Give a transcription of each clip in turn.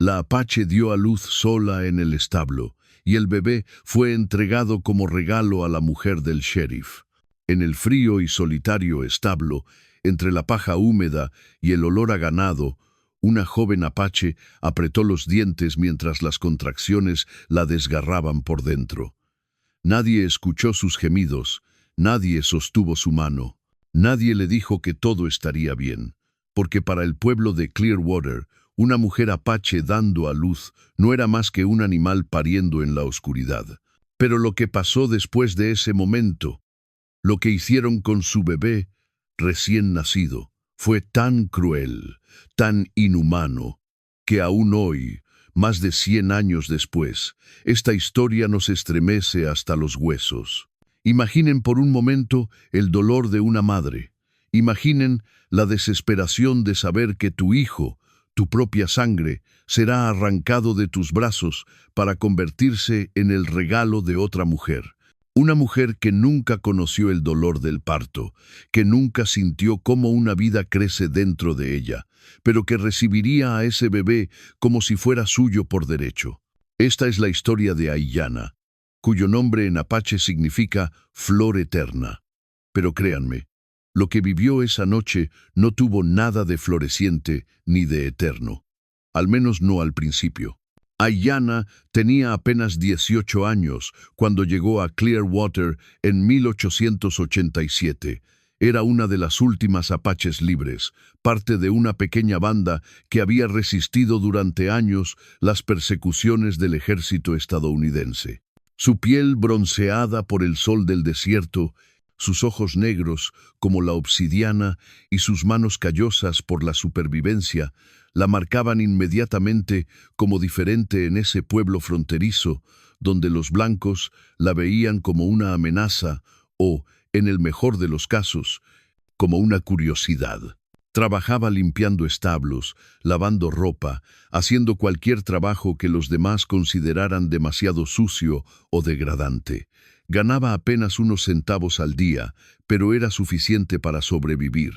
La Apache dio a luz sola en el establo, y el bebé fue entregado como regalo a la mujer del sheriff. En el frío y solitario establo, entre la paja húmeda y el olor a ganado, una joven Apache apretó los dientes mientras las contracciones la desgarraban por dentro. Nadie escuchó sus gemidos, nadie sostuvo su mano, nadie le dijo que todo estaría bien, porque para el pueblo de Clearwater, una mujer Apache dando a luz no era más que un animal pariendo en la oscuridad. Pero lo que pasó después de ese momento, lo que hicieron con su bebé recién nacido, fue tan cruel, tan inhumano, que aún hoy, más de 100 años después, esta historia nos estremece hasta los huesos. Imaginen por un momento el dolor de una madre. Imaginen la desesperación de saber que tu hijo, tu propia sangre, será arrancado de tus brazos para convertirse en el regalo de otra mujer. Una mujer que nunca conoció el dolor del parto, que nunca sintió cómo una vida crece dentro de ella, pero que recibiría a ese bebé como si fuera suyo por derecho. Esta es la historia de Aiyana, cuyo nombre en apache significa flor eterna. Pero créanme, lo que vivió esa noche no tuvo nada de floreciente ni de eterno, al menos no al principio. Aiyana tenía apenas 18 años cuando llegó a Clearwater en 1887. Era una de las últimas apaches libres, parte de una pequeña banda que había resistido durante años las persecuciones del ejército estadounidense. Su piel bronceada por el sol del desierto, sus ojos negros como la obsidiana y sus manos callosas por la supervivencia la marcaban inmediatamente como diferente en ese pueblo fronterizo, donde los blancos la veían como una amenaza o, en el mejor de los casos, como una curiosidad. Trabajaba limpiando establos, lavando ropa, haciendo cualquier trabajo que los demás consideraran demasiado sucio o degradante. Ganaba apenas unos centavos al día, pero era suficiente para sobrevivir.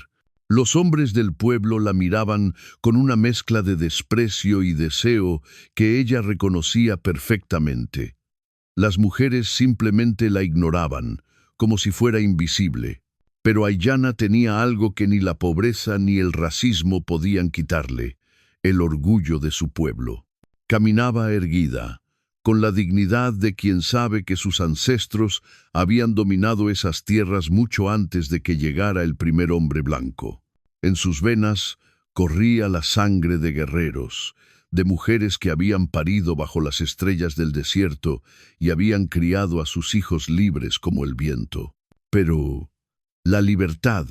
Los hombres del pueblo la miraban con una mezcla de desprecio y deseo que ella reconocía perfectamente. Las mujeres simplemente la ignoraban, como si fuera invisible. Pero Aiyana tenía algo que ni la pobreza ni el racismo podían quitarle: el orgullo de su pueblo. Caminaba erguida, con la dignidad de quien sabe que sus ancestros habían dominado esas tierras mucho antes de que llegara el primer hombre blanco. En sus venas corría la sangre de guerreros, de mujeres que habían parido bajo las estrellas del desierto y habían criado a sus hijos libres como el viento. Pero la libertad,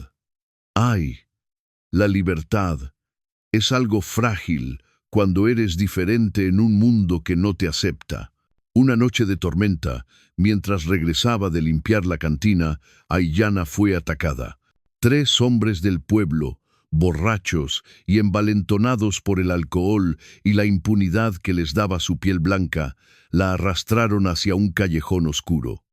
¡ay! La libertad es algo frágil cuando eres diferente en un mundo que no te acepta. Una noche de tormenta, mientras regresaba de limpiar la cantina, Aiyana fue atacada. 3 hombres del pueblo, borrachos y envalentonados por el alcohol y la impunidad que les daba su piel blanca, la arrastraron hacia un callejón oscuro.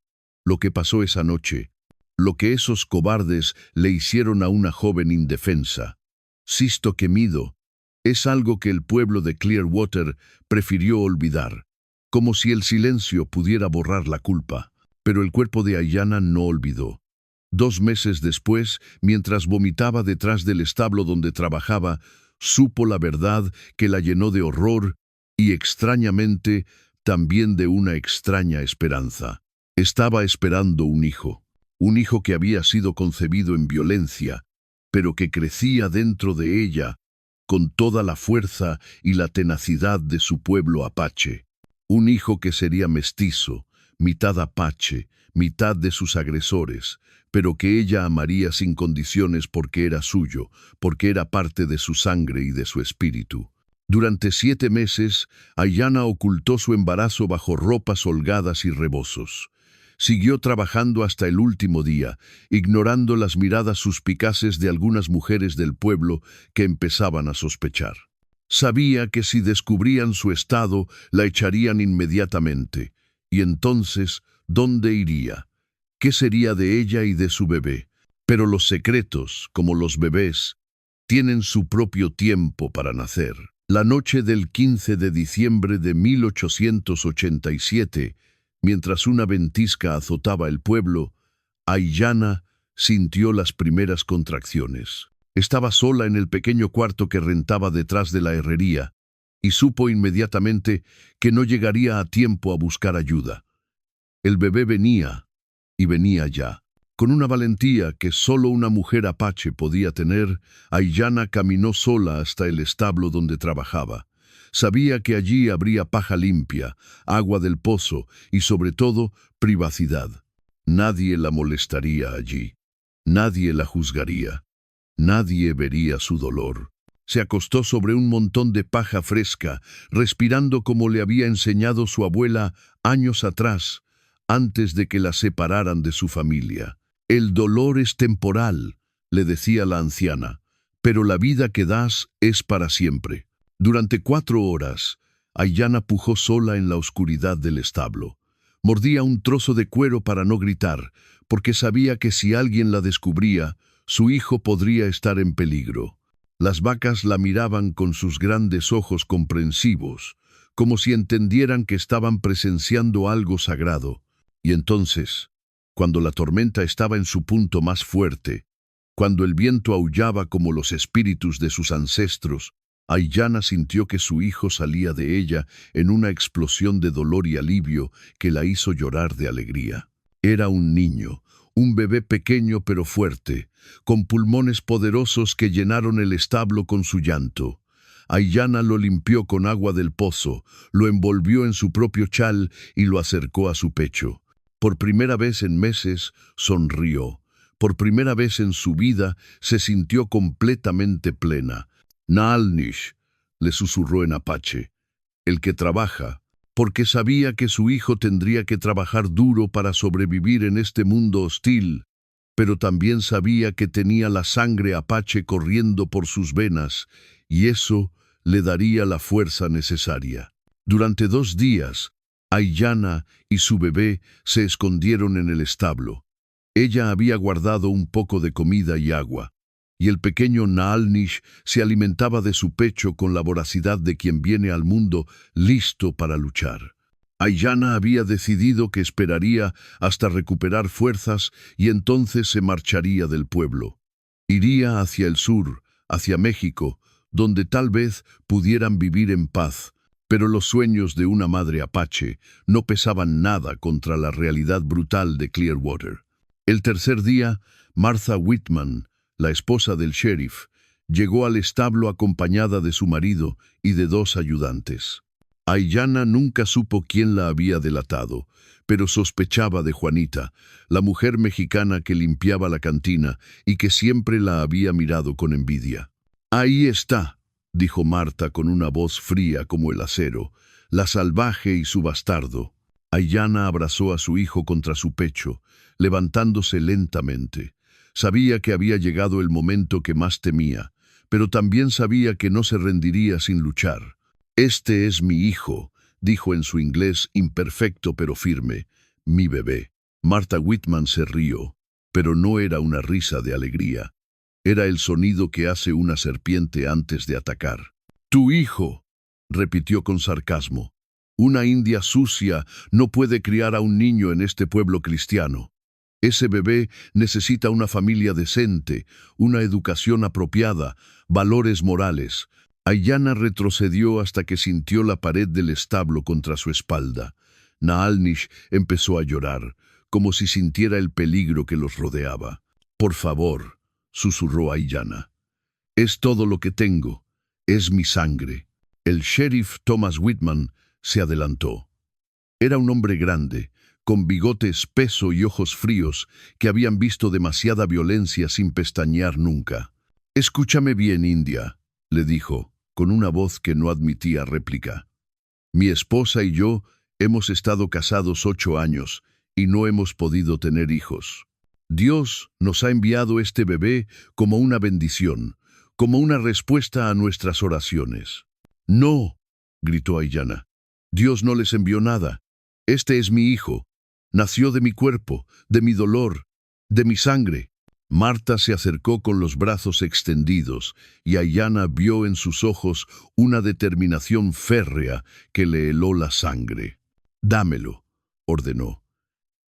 Lo que pasó esa noche, lo que esos cobardes le hicieron a una joven indefensa, Sisto Kemido, es algo que el pueblo de Clearwater prefirió olvidar, como si el silencio pudiera borrar la culpa. Pero el cuerpo de Aiyana no olvidó. 2 meses después, mientras vomitaba detrás del establo donde trabajaba, supo la verdad que la llenó de horror y, extrañamente, también de una extraña esperanza. Estaba esperando un hijo que había sido concebido en violencia, pero que crecía dentro de ella con toda la fuerza y la tenacidad de su pueblo apache. Un hijo que sería mestizo, mitad apache, mitad de sus agresores, pero que ella amaría sin condiciones porque era suyo, porque era parte de su sangre y de su espíritu. Durante 7 meses, Aiyana ocultó su embarazo bajo ropas holgadas y rebozos. Siguió trabajando hasta el último día, ignorando las miradas suspicaces de algunas mujeres del pueblo que empezaban a sospechar. Sabía que si descubrían su estado, la echarían inmediatamente. Y entonces, ¿dónde iría? ¿Qué sería de ella y de su bebé? Pero los secretos, como los bebés, tienen su propio tiempo para nacer. La noche del 15 de diciembre de 1887, mientras una ventisca azotaba el pueblo, Aiyana sintió las primeras contracciones. Estaba sola en el pequeño cuarto que rentaba detrás de la herrería, y supo inmediatamente que no llegaría a tiempo a buscar ayuda. El bebé venía, y venía ya. Con una valentía que solo una mujer apache podía tener, Aiyana caminó sola hasta el establo donde trabajaba. Sabía que allí habría paja limpia, agua del pozo y, sobre todo, privacidad. Nadie la molestaría allí. Nadie la juzgaría. Nadie vería su dolor. Se acostó sobre un montón de paja fresca, respirando como le había enseñado su abuela años atrás, antes de que la separaran de su familia. El dolor es temporal, le decía la anciana, pero la vida que das es para siempre. Durante 4 horas, Aiyana pujó sola en la oscuridad del establo. Mordía un trozo de cuero para no gritar, porque sabía que si alguien la descubría, su hijo podría estar en peligro. Las vacas la miraban con sus grandes ojos comprensivos, como si entendieran que estaban presenciando algo sagrado. Y entonces, cuando la tormenta estaba en su punto más fuerte, cuando el viento aullaba como los espíritus de sus ancestros, Aiyana sintió que su hijo salía de ella en una explosión de dolor y alivio que la hizo llorar de alegría. Era un niño, un bebé pequeño pero fuerte, con pulmones poderosos que llenaron el establo con su llanto. Aiyana lo limpió con agua del pozo, lo envolvió en su propio chal y lo acercó a su pecho. Por primera vez en meses, sonrió. Por primera vez en su vida, se sintió completamente plena. Naalnish, le susurró en apache, el que trabaja, porque sabía que su hijo tendría que trabajar duro para sobrevivir en este mundo hostil, pero también sabía que tenía la sangre apache corriendo por sus venas, y eso le daría la fuerza necesaria. Durante 2 días, Aiyana y su bebé se escondieron en el establo. Ella había guardado un poco de comida y agua, y el pequeño Naalnish se alimentaba de su pecho con la voracidad de quien viene al mundo listo para luchar. Aiyana había decidido que esperaría hasta recuperar fuerzas y entonces se marcharía del pueblo. Iría hacia el sur, hacia México, donde tal vez pudieran vivir en paz, pero los sueños de una madre apache no pesaban nada contra la realidad brutal de Clearwater. El tercer día, Martha Whitman, la esposa del sheriff, llegó al establo acompañada de su marido y de 2 ayudantes. Aiyana nunca supo quién la había delatado, pero sospechaba de Juanita, la mujer mexicana que limpiaba la cantina y que siempre la había mirado con envidia. «Ahí está», dijo Marta con una voz fría como el acero, «la salvaje y su bastardo». Aiyana abrazó a su hijo contra su pecho, levantándose lentamente. Sabía que había llegado el momento que más temía, pero también sabía que no se rendiría sin luchar. «Este es mi hijo», dijo en su inglés imperfecto pero firme, «mi bebé». Martha Whitman se rió, pero no era una risa de alegría. Era el sonido que hace una serpiente antes de atacar. «Tu hijo», repitió con sarcasmo. «Una india sucia no puede criar a un niño en este pueblo cristiano. Ese bebé necesita una familia decente, una educación apropiada, valores morales». Aiyana retrocedió hasta que sintió la pared del establo contra su espalda. Naalnish empezó a llorar, como si sintiera el peligro que los rodeaba. «Por favor», susurró Aiyana. «Es todo lo que tengo. Es mi sangre». El sheriff Thomas Whitman se adelantó. Era un hombre grande, con bigote espeso y ojos fríos, que habían visto demasiada violencia sin pestañear nunca. «Escúchame bien, India», le dijo, con una voz que no admitía réplica. «Mi esposa y yo hemos estado casados 8 años y no hemos podido tener hijos. Dios nos ha enviado este bebé como una bendición, como una respuesta a nuestras oraciones». «No», gritó Aiyana. «Dios no les envió nada. Este es mi hijo. Nació de mi cuerpo, de mi dolor, de mi sangre». Marta se acercó con los brazos extendidos y Aiyana vio en sus ojos una determinación férrea que le heló la sangre. «Dámelo», ordenó.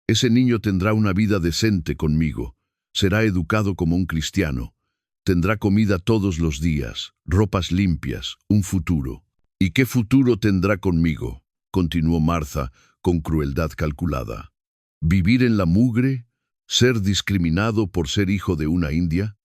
«Ese niño tendrá una vida decente conmigo. Será educado como un cristiano. Tendrá comida todos los días, ropas limpias, un futuro». «¿Y qué futuro tendrá conmigo?», continuó Marta con crueldad calculada. «¿Vivir en la mugre? ¿Ser discriminado por ser hijo de una india?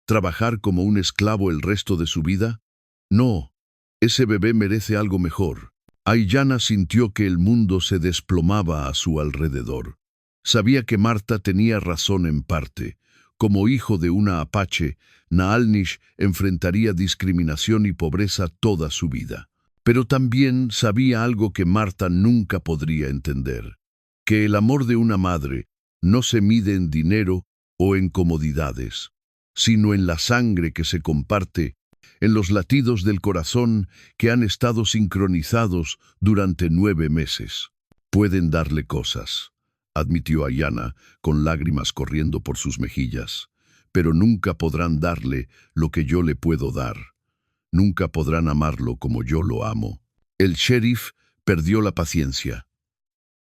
¿Trabajar como un esclavo el resto de su vida? No, ese bebé merece algo mejor». Aiyana sintió que el mundo se desplomaba a su alrededor. Sabía que Marta tenía razón en parte. Como hijo de una apache, Naalnish enfrentaría discriminación y pobreza toda su vida. Pero también sabía algo que Marta nunca podría entender: que el amor de una madre no se mide en dinero o en comodidades, sino en la sangre que se comparte, en los latidos del corazón que han estado sincronizados durante 9 meses. «Pueden darle cosas», admitió Aiyana, con lágrimas corriendo por sus mejillas, «pero nunca podrán darle lo que yo le puedo dar. Nunca podrán amarlo como yo lo amo». El sheriff perdió la paciencia.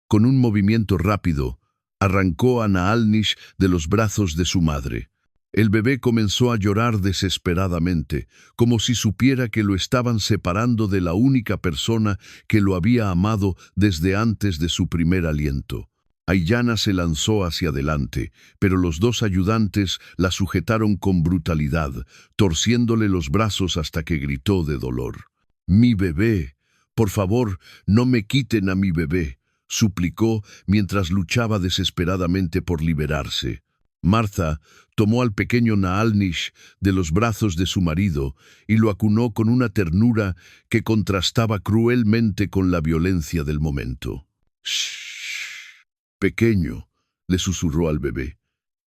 Con un movimiento rápido, arrancó a Naalnish de los brazos de su madre. El bebé comenzó a llorar desesperadamente, como si supiera que lo estaban separando de la única persona que lo había amado desde antes de su primer aliento. Aiyana se lanzó hacia adelante, pero los 2 ayudantes la sujetaron con brutalidad, torciéndole los brazos hasta que gritó de dolor. «¡Mi bebé! Por favor, no me quiten a mi bebé», suplicó mientras luchaba desesperadamente por liberarse. Marta tomó al pequeño Naalnish de los brazos de su marido y lo acunó con una ternura que contrastaba cruelmente con la violencia del momento. «Shh, pequeño», le susurró al bebé.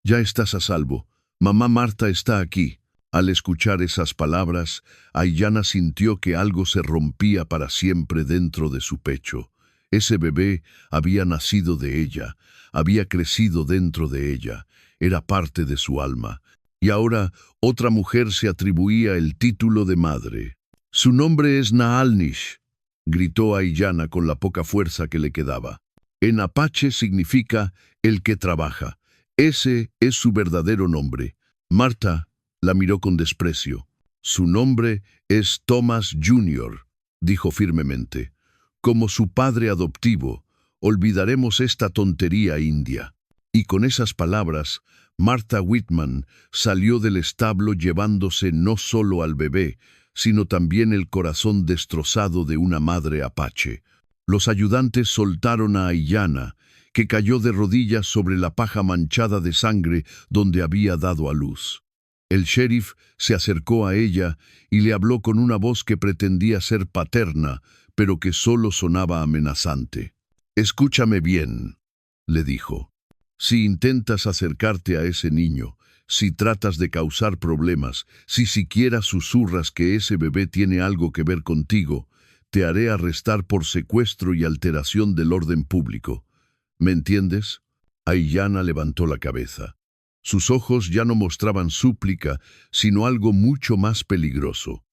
«Ya estás a salvo. Mamá Marta está aquí». Al escuchar esas palabras, Aiyana sintió que algo se rompía para siempre dentro de su pecho. Ese bebé había nacido de ella, había crecido dentro de ella, era parte de su alma, y ahora otra mujer se atribuía el título de madre. «Su nombre es Naalnish», gritó Aiyana con la poca fuerza que le quedaba. En apache significa el que trabaja. Ese es su verdadero nombre. Marta la miró con desprecio. «Su nombre es Thomas Jr., dijo firmemente. «Como su padre adoptivo, olvidaremos esta tontería india». Y con esas palabras, Martha Whitman salió del establo llevándose no solo al bebé, sino también el corazón destrozado de una madre apache. Los ayudantes soltaron a Aiyana, que cayó de rodillas sobre la paja manchada de sangre donde había dado a luz. El sheriff se acercó a ella y le habló con una voz que pretendía ser paterna, pero que solo sonaba amenazante. «Escúchame bien», le dijo. «Si intentas acercarte a ese niño, si tratas de causar problemas, si siquiera susurras que ese bebé tiene algo que ver contigo, te haré arrestar por secuestro y alteración del orden público. ¿Me entiendes?» Aiyana levantó la cabeza. Sus ojos ya no mostraban súplica, sino algo mucho más peligroso: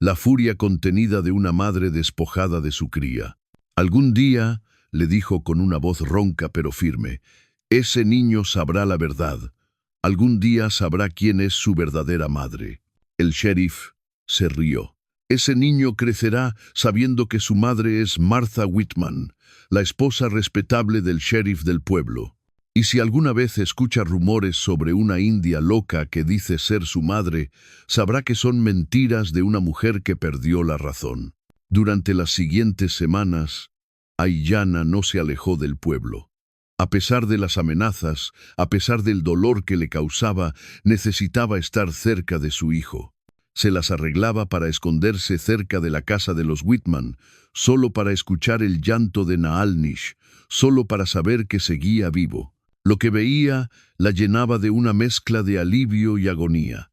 la furia contenida de una madre despojada de su cría. «Algún día», le dijo con una voz ronca pero firme, «ese niño sabrá la verdad. Algún día sabrá quién es su verdadera madre». El sheriff se rió. «Ese niño crecerá sabiendo que su madre es Martha Whitman, la esposa respetable del sheriff del pueblo. Y si alguna vez escucha rumores sobre una india loca que dice ser su madre, sabrá que son mentiras de una mujer que perdió la razón». Durante las siguientes semanas, Aiyana no se alejó del pueblo. A pesar de las amenazas, a pesar del dolor que le causaba, necesitaba estar cerca de su hijo. Se las arreglaba para esconderse cerca de la casa de los Whitman, solo para escuchar el llanto de Naalnish, solo para saber que seguía vivo. Lo que veía la llenaba de una mezcla de alivio y agonía.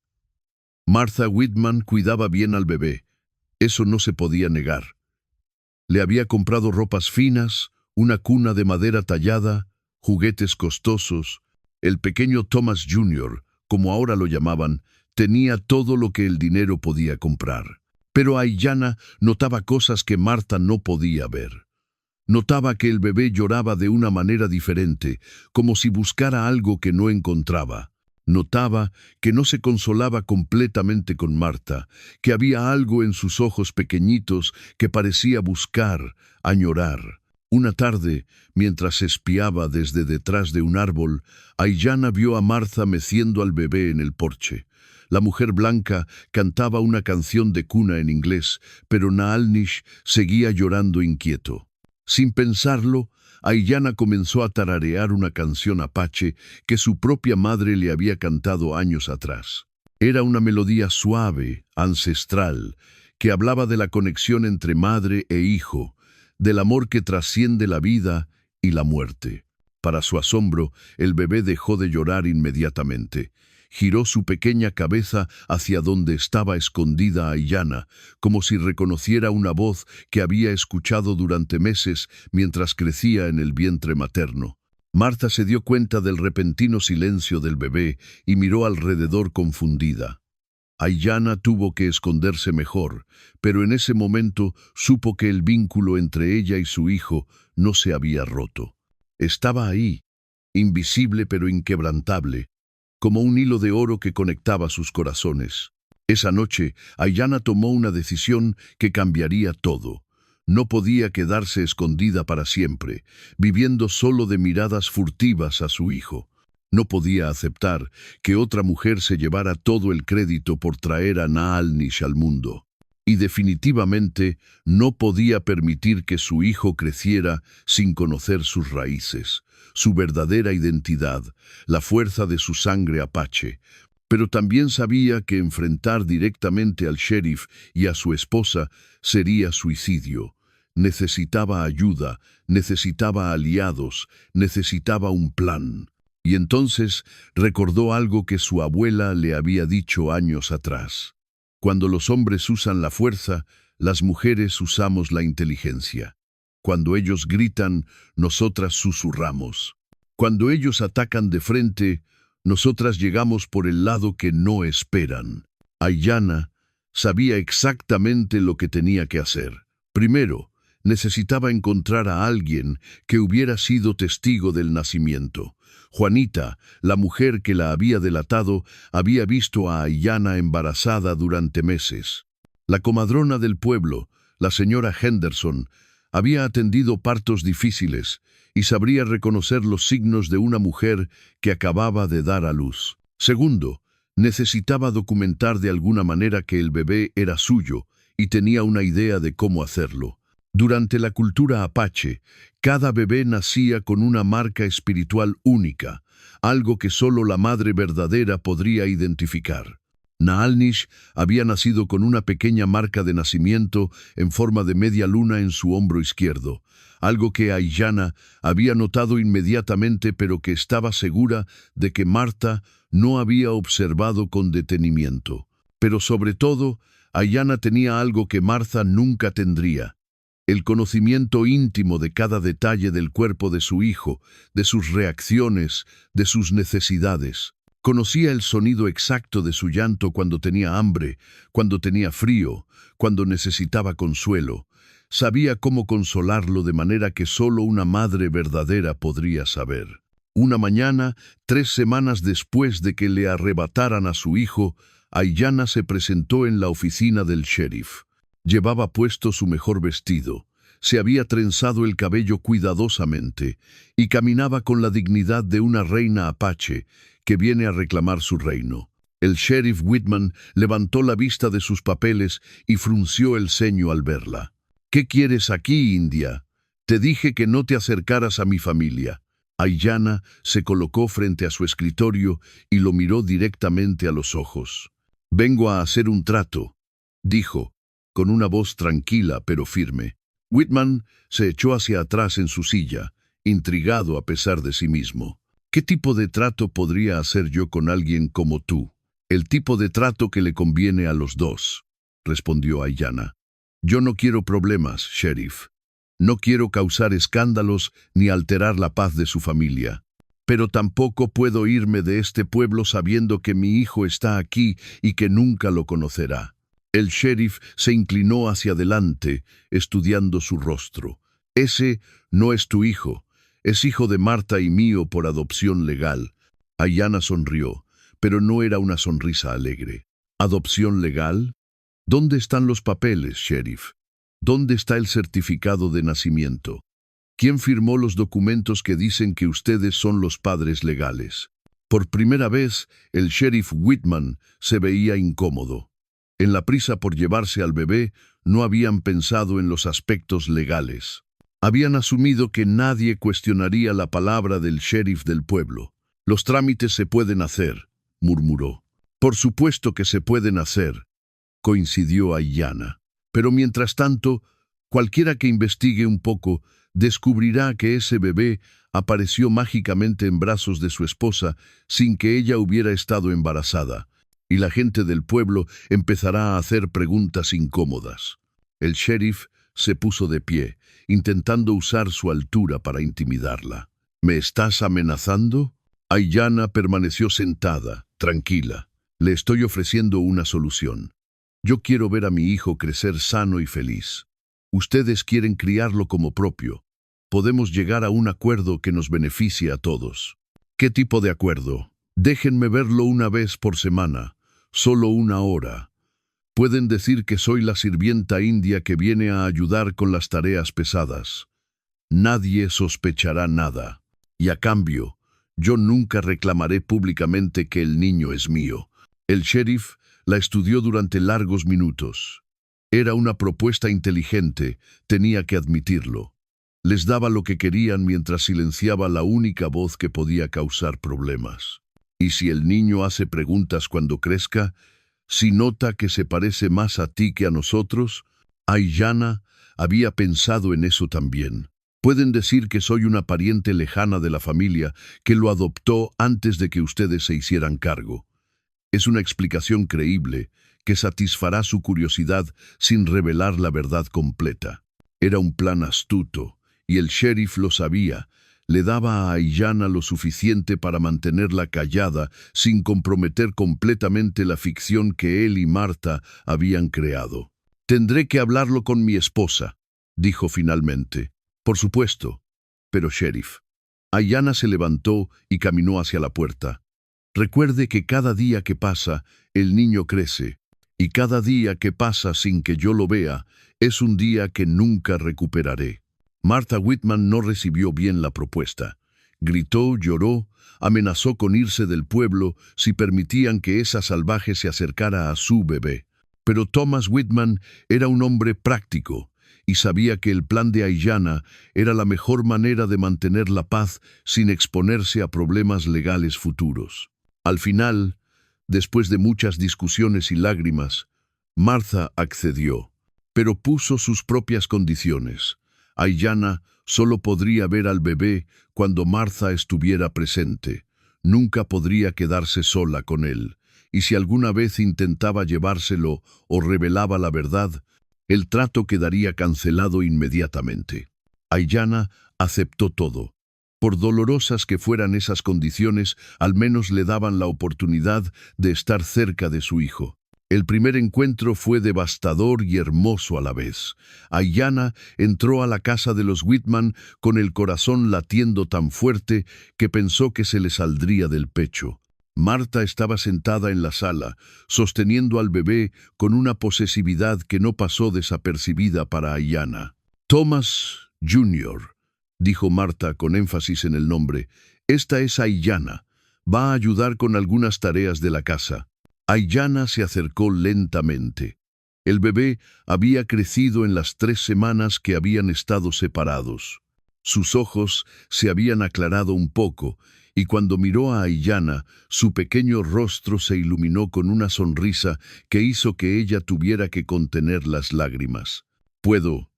Martha Whitman cuidaba bien al bebé. Eso no se podía negar. Le había comprado ropas finas, una cuna de madera tallada, juguetes costosos. El pequeño Thomas Jr., como ahora lo llamaban, tenía todo lo que el dinero podía comprar. Pero Aiyana notaba cosas que Marta no podía ver. Notaba que el bebé lloraba de una manera diferente, como si buscara algo que no encontraba. Notaba que no se consolaba completamente con Marta, que había algo en sus ojos pequeñitos que parecía buscar, añorar. Una tarde, mientras espiaba desde detrás de un árbol, Aiyana vio a Marta meciendo al bebé en el porche. La mujer blanca cantaba una canción de cuna en inglés, pero Naalnish seguía llorando inquieto. Sin pensarlo, Aiyana comenzó a tararear una canción apache que su propia madre le había cantado años atrás. Era una melodía suave, ancestral, que hablaba de la conexión entre madre e hijo, del amor que trasciende la vida y la muerte. Para su asombro, el bebé dejó de llorar inmediatamente. Giró su pequeña cabeza hacia donde estaba escondida Aiyana, como si reconociera una voz que había escuchado durante meses mientras crecía en el vientre materno. Marta se dio cuenta del repentino silencio del bebé y miró alrededor confundida. Aiyana tuvo que esconderse mejor, pero en ese momento supo que el vínculo entre ella y su hijo no se había roto. Estaba ahí, invisible pero inquebrantable, como un hilo de oro que conectaba sus corazones. Esa noche, Aiyana tomó una decisión que cambiaría todo. No podía quedarse escondida para siempre, viviendo solo de miradas furtivas a su hijo. No podía aceptar que otra mujer se llevara todo el crédito por traer a Naalnish al mundo. Y definitivamente no podía permitir que su hijo creciera sin conocer sus raíces, su verdadera identidad, la fuerza de su sangre apache. Pero también sabía que enfrentar directamente al sheriff y a su esposa sería suicidio. Necesitaba ayuda, necesitaba aliados, necesitaba un plan. Y entonces recordó algo que su abuela le había dicho años atrás. Cuando los hombres usan la fuerza, las mujeres usamos la inteligencia. Cuando ellos gritan, nosotras susurramos. Cuando ellos atacan de frente, nosotras llegamos por el lado que no esperan. Aiyana sabía exactamente lo que tenía que hacer. Primero, necesitaba encontrar a alguien que hubiera sido testigo del nacimiento. Juanita, la mujer que la había delatado, había visto a Aiyana embarazada durante meses. La comadrona del pueblo, la señora Henderson, había atendido partos difíciles y sabría reconocer los signos de una mujer que acababa de dar a luz. Segundo, necesitaba documentar de alguna manera que el bebé era suyo y tenía una idea de cómo hacerlo. Durante la cultura apache, cada bebé nacía con una marca espiritual única, algo que solo la madre verdadera podría identificar. Naalnish había nacido con una pequeña marca de nacimiento en forma de media luna en su hombro izquierdo, algo que Aiyana había notado inmediatamente pero que estaba segura de que Marta no había observado con detenimiento. Pero sobre todo, Aiyana tenía algo que Marta nunca tendría: el conocimiento íntimo de cada detalle del cuerpo de su hijo, de sus reacciones, de sus necesidades. Conocía el sonido exacto de su llanto cuando tenía hambre, cuando tenía frío, cuando necesitaba consuelo. Sabía cómo consolarlo de manera que solo una madre verdadera podría saber. Una mañana, 3 semanas después de que le arrebataran a su hijo, Aiyana se presentó en la oficina del sheriff. Llevaba puesto su mejor vestido, se había trenzado el cabello cuidadosamente y caminaba con la dignidad de una reina apache que viene a reclamar su reino. El sheriff Whitman levantó la vista de sus papeles y frunció el ceño al verla. «¿Qué quieres aquí, India? Te dije que no te acercaras a mi familia». Aiyana se colocó frente a su escritorio y lo miró directamente a los ojos. «Vengo a hacer un trato», dijo, con una voz tranquila pero firme. Whitman se echó hacia atrás en su silla, intrigado a pesar de sí mismo. «¿Qué tipo de trato podría hacer yo con alguien como tú?» «El tipo de trato que le conviene a los dos», respondió Aiyana. «Yo no quiero problemas, sheriff. No quiero causar escándalos ni alterar la paz de su familia. Pero tampoco puedo irme de este pueblo sabiendo que mi hijo está aquí y que nunca lo conocerá. El sheriff se inclinó hacia adelante, estudiando su rostro. Ese no es tu hijo, es hijo de Marta y mío por adopción legal. Aiyana sonrió, pero no era una sonrisa alegre. ¿Adopción legal? ¿Dónde están los papeles, sheriff? ¿Dónde está el certificado de nacimiento? ¿Quién firmó los documentos que dicen que ustedes son los padres legales? Por primera vez, el sheriff Whitman se veía incómodo. En la prisa por llevarse al bebé, no habían pensado en los aspectos legales. Habían asumido que nadie cuestionaría la palabra del sheriff del pueblo. Los trámites se pueden hacer, murmuró. Por supuesto que se pueden hacer, coincidió Aiyana. Pero mientras tanto, cualquiera que investigue un poco descubrirá que ese bebé apareció mágicamente en brazos de su esposa sin que ella hubiera estado embarazada, y la gente del pueblo empezará a hacer preguntas incómodas. El sheriff se puso de pie, intentando usar su altura para intimidarla. ¿Me estás amenazando? Aiyana permaneció sentada, tranquila. Le estoy ofreciendo una solución. Yo quiero ver a mi hijo crecer sano y feliz. Ustedes quieren criarlo como propio. Podemos llegar a un acuerdo que nos beneficie a todos. ¿Qué tipo de acuerdo? Déjenme verlo una vez por semana, solo 1 hora. Pueden decir que soy la sirvienta india que viene a ayudar con las tareas pesadas. Nadie sospechará nada. Y a cambio, yo nunca reclamaré públicamente que el niño es mío. El sheriff la estudió durante largos minutos. Era una propuesta inteligente, tenía que admitirlo. Les daba lo que querían mientras silenciaba la única voz que podía causar problemas. Y si el niño hace preguntas cuando crezca, si nota que se parece más a ti que a nosotros, Aiyana había pensado en eso también. Pueden decir que soy una pariente lejana de la familia que lo adoptó antes de que ustedes se hicieran cargo. Es una explicación creíble que satisfará su curiosidad sin revelar la verdad completa. Era un plan astuto, y el sheriff lo sabía. Le daba a Aiyana lo suficiente para mantenerla callada sin comprometer completamente la ficción que él y Marta habían creado. «Tendré que hablarlo con mi esposa», dijo finalmente. «Por supuesto. Pero, sheriff». Aiyana se levantó y caminó hacia la puerta. «Recuerde que cada día que pasa, el niño crece, y cada día que pasa sin que yo lo vea, es un día que nunca recuperaré». Martha Whitman no recibió bien la propuesta. Gritó, lloró, amenazó con irse del pueblo si permitían que esa salvaje se acercara a su bebé. Pero Thomas Whitman era un hombre práctico y sabía que el plan de Aiyana era la mejor manera de mantener la paz sin exponerse a problemas legales futuros. Al final, después de muchas discusiones y lágrimas, Martha accedió, pero puso sus propias condiciones. Aiyana solo podría ver al bebé cuando Martha estuviera presente. Nunca podría quedarse sola con él, y si alguna vez intentaba llevárselo o revelaba la verdad, el trato quedaría cancelado inmediatamente. Aiyana aceptó todo. Por dolorosas que fueran esas condiciones, al menos le daban la oportunidad de estar cerca de su hijo. El primer encuentro fue devastador y hermoso a la vez. Aiyana entró a la casa de los Whitman con el corazón latiendo tan fuerte que pensó que se le saldría del pecho. Marta estaba sentada en la sala, sosteniendo al bebé con una posesividad que no pasó desapercibida para Aiyana. «Thomas Jr.», dijo Marta con énfasis en el nombre, «esta es Aiyana. Va a ayudar con algunas tareas de la casa». Aiyana se acercó lentamente. El bebé había crecido en las 3 semanas que habían estado separados. Sus ojos se habían aclarado un poco, y cuando miró a Aiyana, su pequeño rostro se iluminó con una sonrisa que hizo que ella tuviera que contener las lágrimas. ¿Puedo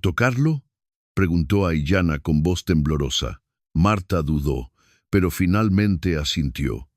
tocarlo?», preguntó Aiyana con voz temblorosa. Marta dudó, pero finalmente asintió.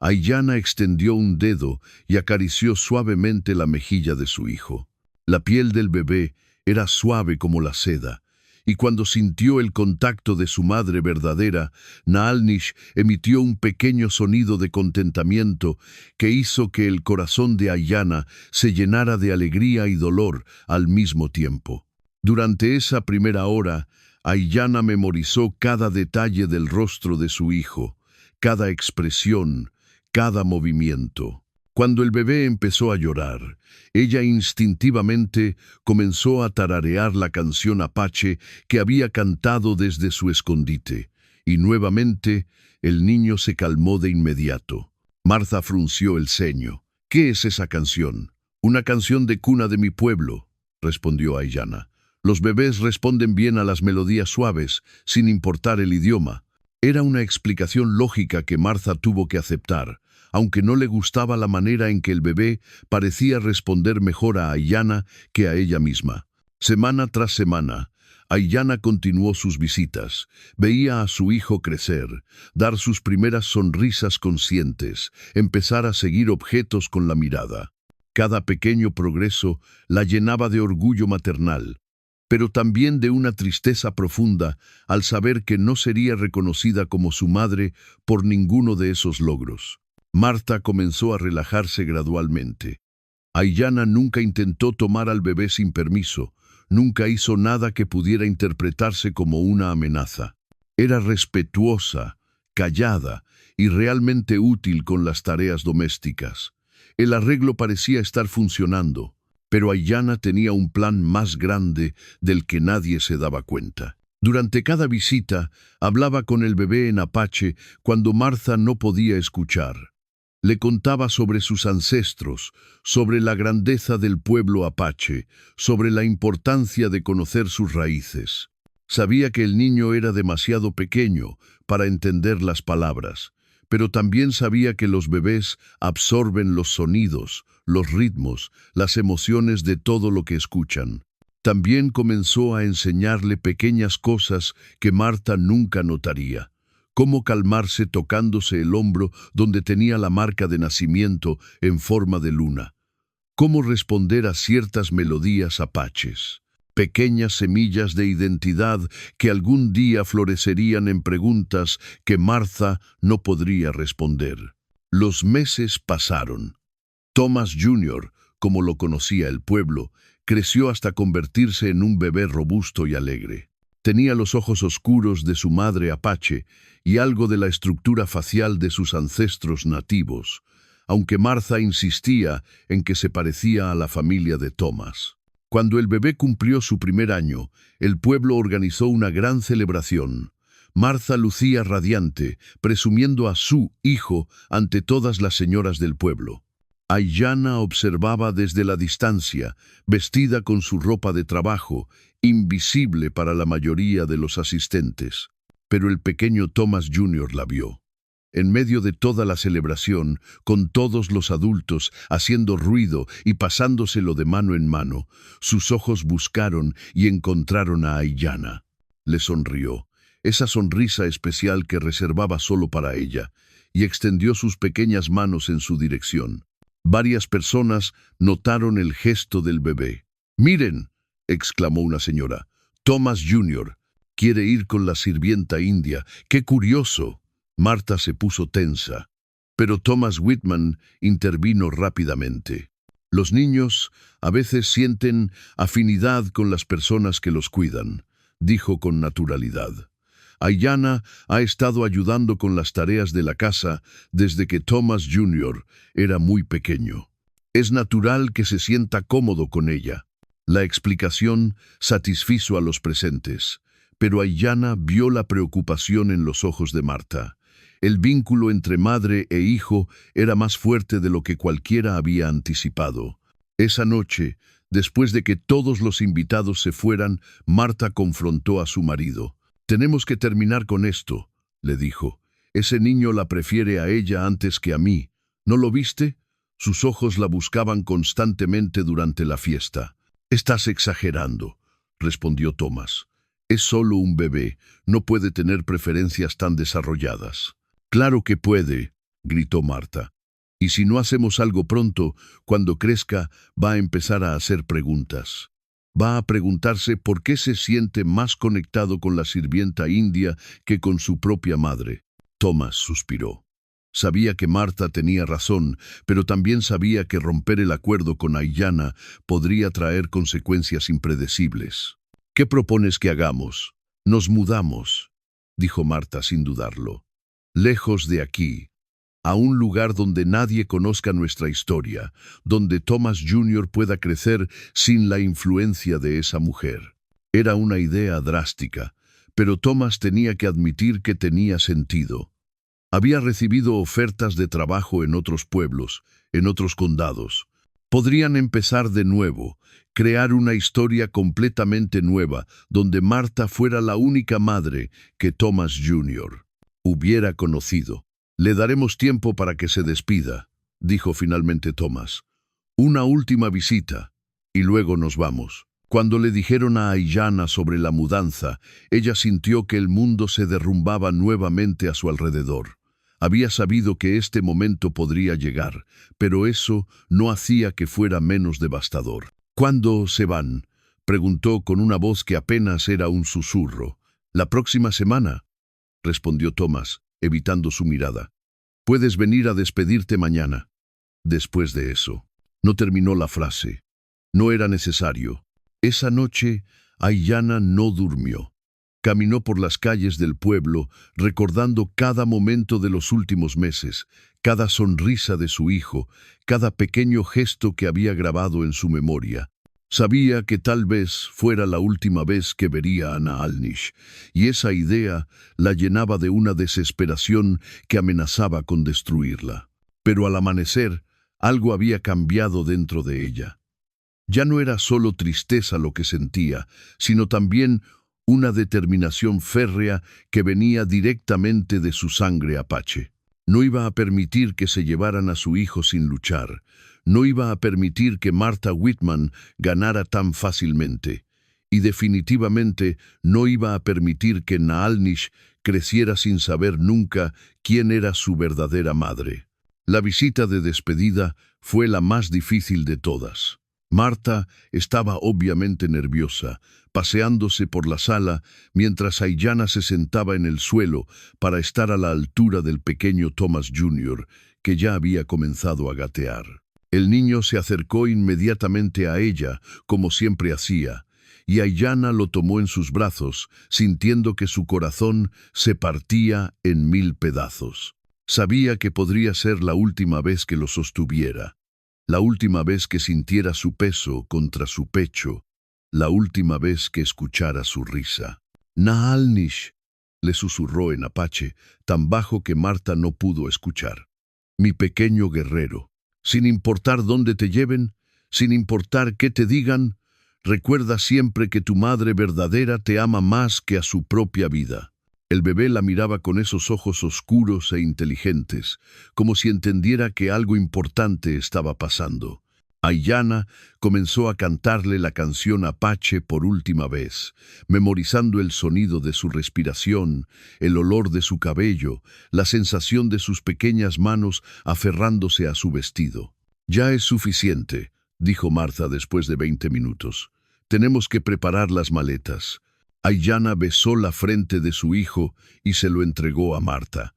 Aiyana extendió un dedo y acarició suavemente la mejilla de su hijo. La piel del bebé era suave como la seda, y cuando sintió el contacto de su madre verdadera, Naalnish emitió un pequeño sonido de contentamiento que hizo que el corazón de Aiyana se llenara de alegría y dolor al mismo tiempo. Durante esa primera hora, Aiyana memorizó cada detalle del rostro de su hijo, cada expresión, cada movimiento. Cuando el bebé empezó a llorar, ella instintivamente comenzó a tararear la canción apache que había cantado desde su escondite, y nuevamente el niño se calmó de inmediato. Martha frunció el ceño. «¿Qué es esa canción?» «Una canción de cuna de mi pueblo», respondió Aiyana. «Los bebés responden bien a las melodías suaves, sin importar el idioma». Era una explicación lógica que Martha tuvo que aceptar, aunque no le gustaba la manera en que el bebé parecía responder mejor a Aiyana que a ella misma. Semana tras semana, Aiyana continuó sus visitas. Veía a su hijo crecer, dar sus primeras sonrisas conscientes, empezar a seguir objetos con la mirada. Cada pequeño progreso la llenaba de orgullo maternal, pero también de una tristeza profunda al saber que no sería reconocida como su madre por ninguno de esos logros. Martha comenzó a relajarse gradualmente. Aiyana nunca intentó tomar al bebé sin permiso, nunca hizo nada que pudiera interpretarse como una amenaza. Era respetuosa, callada y realmente útil con las tareas domésticas. El arreglo parecía estar funcionando, pero Aiyana tenía un plan más grande del que nadie se daba cuenta. Durante cada visita, hablaba con el bebé en apache cuando Martha no podía escuchar. Le contaba sobre sus ancestros, sobre la grandeza del pueblo apache, sobre la importancia de conocer sus raíces. Sabía que el niño era demasiado pequeño para entender las palabras, pero también sabía que los bebés absorben los sonidos, los ritmos, las emociones de todo lo que escuchan. También comenzó a enseñarle pequeñas cosas que Martha nunca notaría. Cómo calmarse tocándose el hombro donde tenía la marca de nacimiento en forma de luna. Cómo responder a ciertas melodías apaches. Pequeñas semillas de identidad que algún día florecerían en preguntas que Martha no podría responder. Los meses pasaron. Thomas Jr., como lo conocía el pueblo, creció hasta convertirse en un bebé robusto y alegre. Tenía los ojos oscuros de su madre apache y algo de la estructura facial de sus ancestros nativos, aunque Martha insistía en que se parecía a la familia de Thomas. Cuando el bebé cumplió su primer año, el pueblo organizó una gran celebración. Martha lucía radiante, presumiendo a su hijo ante todas las señoras del pueblo. Aiyana observaba desde la distancia, vestida con su ropa de trabajo, invisible para la mayoría de los asistentes. Pero el pequeño Thomas Jr. la vio. En medio de toda la celebración, con todos los adultos haciendo ruido y pasándoselo de mano en mano, sus ojos buscaron y encontraron a Aiyana. Le sonrió, esa sonrisa especial que reservaba solo para ella, y extendió sus pequeñas manos en su dirección. Varias personas notaron el gesto del bebé. «¡Miren!», exclamó una señora. «Thomas Jr. quiere ir con la sirvienta india. ¡Qué curioso!». Martha se puso tensa, pero Thomas Whitman intervino rápidamente. «Los niños a veces sienten afinidad con las personas que los cuidan», dijo con naturalidad. Aiyana ha estado ayudando con las tareas de la casa desde que Thomas Jr. era muy pequeño. Es natural que se sienta cómodo con ella. La explicación satisfizo a los presentes, pero Aiyana vio la preocupación en los ojos de Martha. El vínculo entre madre e hijo era más fuerte de lo que cualquiera había anticipado. Esa noche, después de que todos los invitados se fueran, Martha confrontó a su marido. «Tenemos que terminar con esto», le dijo. «Ese niño la prefiere a ella antes que a mí. ¿No lo viste? Sus ojos la buscaban constantemente durante la fiesta». «Estás exagerando», respondió Thomas. «Es solo un bebé, no puede tener preferencias tan desarrolladas». «Claro que puede», gritó Martha. «Y si no hacemos algo pronto, cuando crezca, va a empezar a hacer preguntas». Va a preguntarse por qué se siente más conectado con la sirvienta india que con su propia madre. Thomas suspiró. Sabía que Martha tenía razón, pero también sabía que romper el acuerdo con Aiyana podría traer consecuencias impredecibles. «¿Qué propones que hagamos?» «Nos mudamos», dijo Martha sin dudarlo. «Lejos de aquí, a un lugar donde nadie conozca nuestra historia, donde Thomas Jr. pueda crecer sin la influencia de esa mujer». Era una idea drástica, pero Thomas tenía que admitir que tenía sentido. Había recibido ofertas de trabajo en otros pueblos, en otros condados. Podrían empezar de nuevo, crear una historia completamente nueva, donde Martha fuera la única madre que Thomas Jr. hubiera conocido. «Le daremos tiempo para que se despida», dijo finalmente Thomas. «Una última visita, y luego nos vamos». Cuando le dijeron a Aiyana sobre la mudanza, ella sintió que el mundo se derrumbaba nuevamente a su alrededor. Había sabido que este momento podría llegar, pero eso no hacía que fuera menos devastador. «¿Cuándo se van?», preguntó con una voz que apenas era un susurro. «La próxima semana», respondió Thomas, evitando su mirada. «Puedes venir a despedirte mañana». Después de eso, no terminó la frase. No era necesario. Esa noche, Aiyana no durmió. Caminó por las calles del pueblo, recordando cada momento de los últimos meses, cada sonrisa de su hijo, cada pequeño gesto que había grabado en su memoria. Sabía que tal vez fuera la última vez que vería a Naalnish, y esa idea la llenaba de una desesperación que amenazaba con destruirla. Pero al amanecer, algo había cambiado dentro de ella. Ya no era solo tristeza lo que sentía, sino también una determinación férrea que venía directamente de su sangre apache. No iba a permitir que se llevaran a su hijo sin luchar. No iba a permitir que Martha Whitman ganara tan fácilmente. Y definitivamente no iba a permitir que Naalnish creciera sin saber nunca quién era su verdadera madre. La visita de despedida fue la más difícil de todas. Martha estaba obviamente nerviosa, paseándose por la sala mientras Aiyana se sentaba en el suelo para estar a la altura del pequeño Thomas Jr., que ya había comenzado a gatear. El niño se acercó inmediatamente a ella, como siempre hacía, y Aiyana lo tomó en sus brazos, sintiendo que su corazón se partía en 1000 pedazos. Sabía que podría ser la última vez que lo sostuviera. La última vez que sintiera su peso contra su pecho, la última vez que escuchara su risa. «Naalnish», le susurró en apache, tan bajo que Martha no pudo escuchar. «Mi pequeño guerrero, sin importar dónde te lleven, sin importar qué te digan, recuerda siempre que tu madre verdadera te ama más que a su propia vida». El bebé la miraba con esos ojos oscuros e inteligentes, como si entendiera que algo importante estaba pasando. Aiyana comenzó a cantarle la canción apache por última vez, memorizando el sonido de su respiración, el olor de su cabello, la sensación de sus pequeñas manos aferrándose a su vestido. «Ya es suficiente», dijo Martha después de 20 minutos. «Tenemos que preparar las maletas». Aiyana besó la frente de su hijo y se lo entregó a Martha.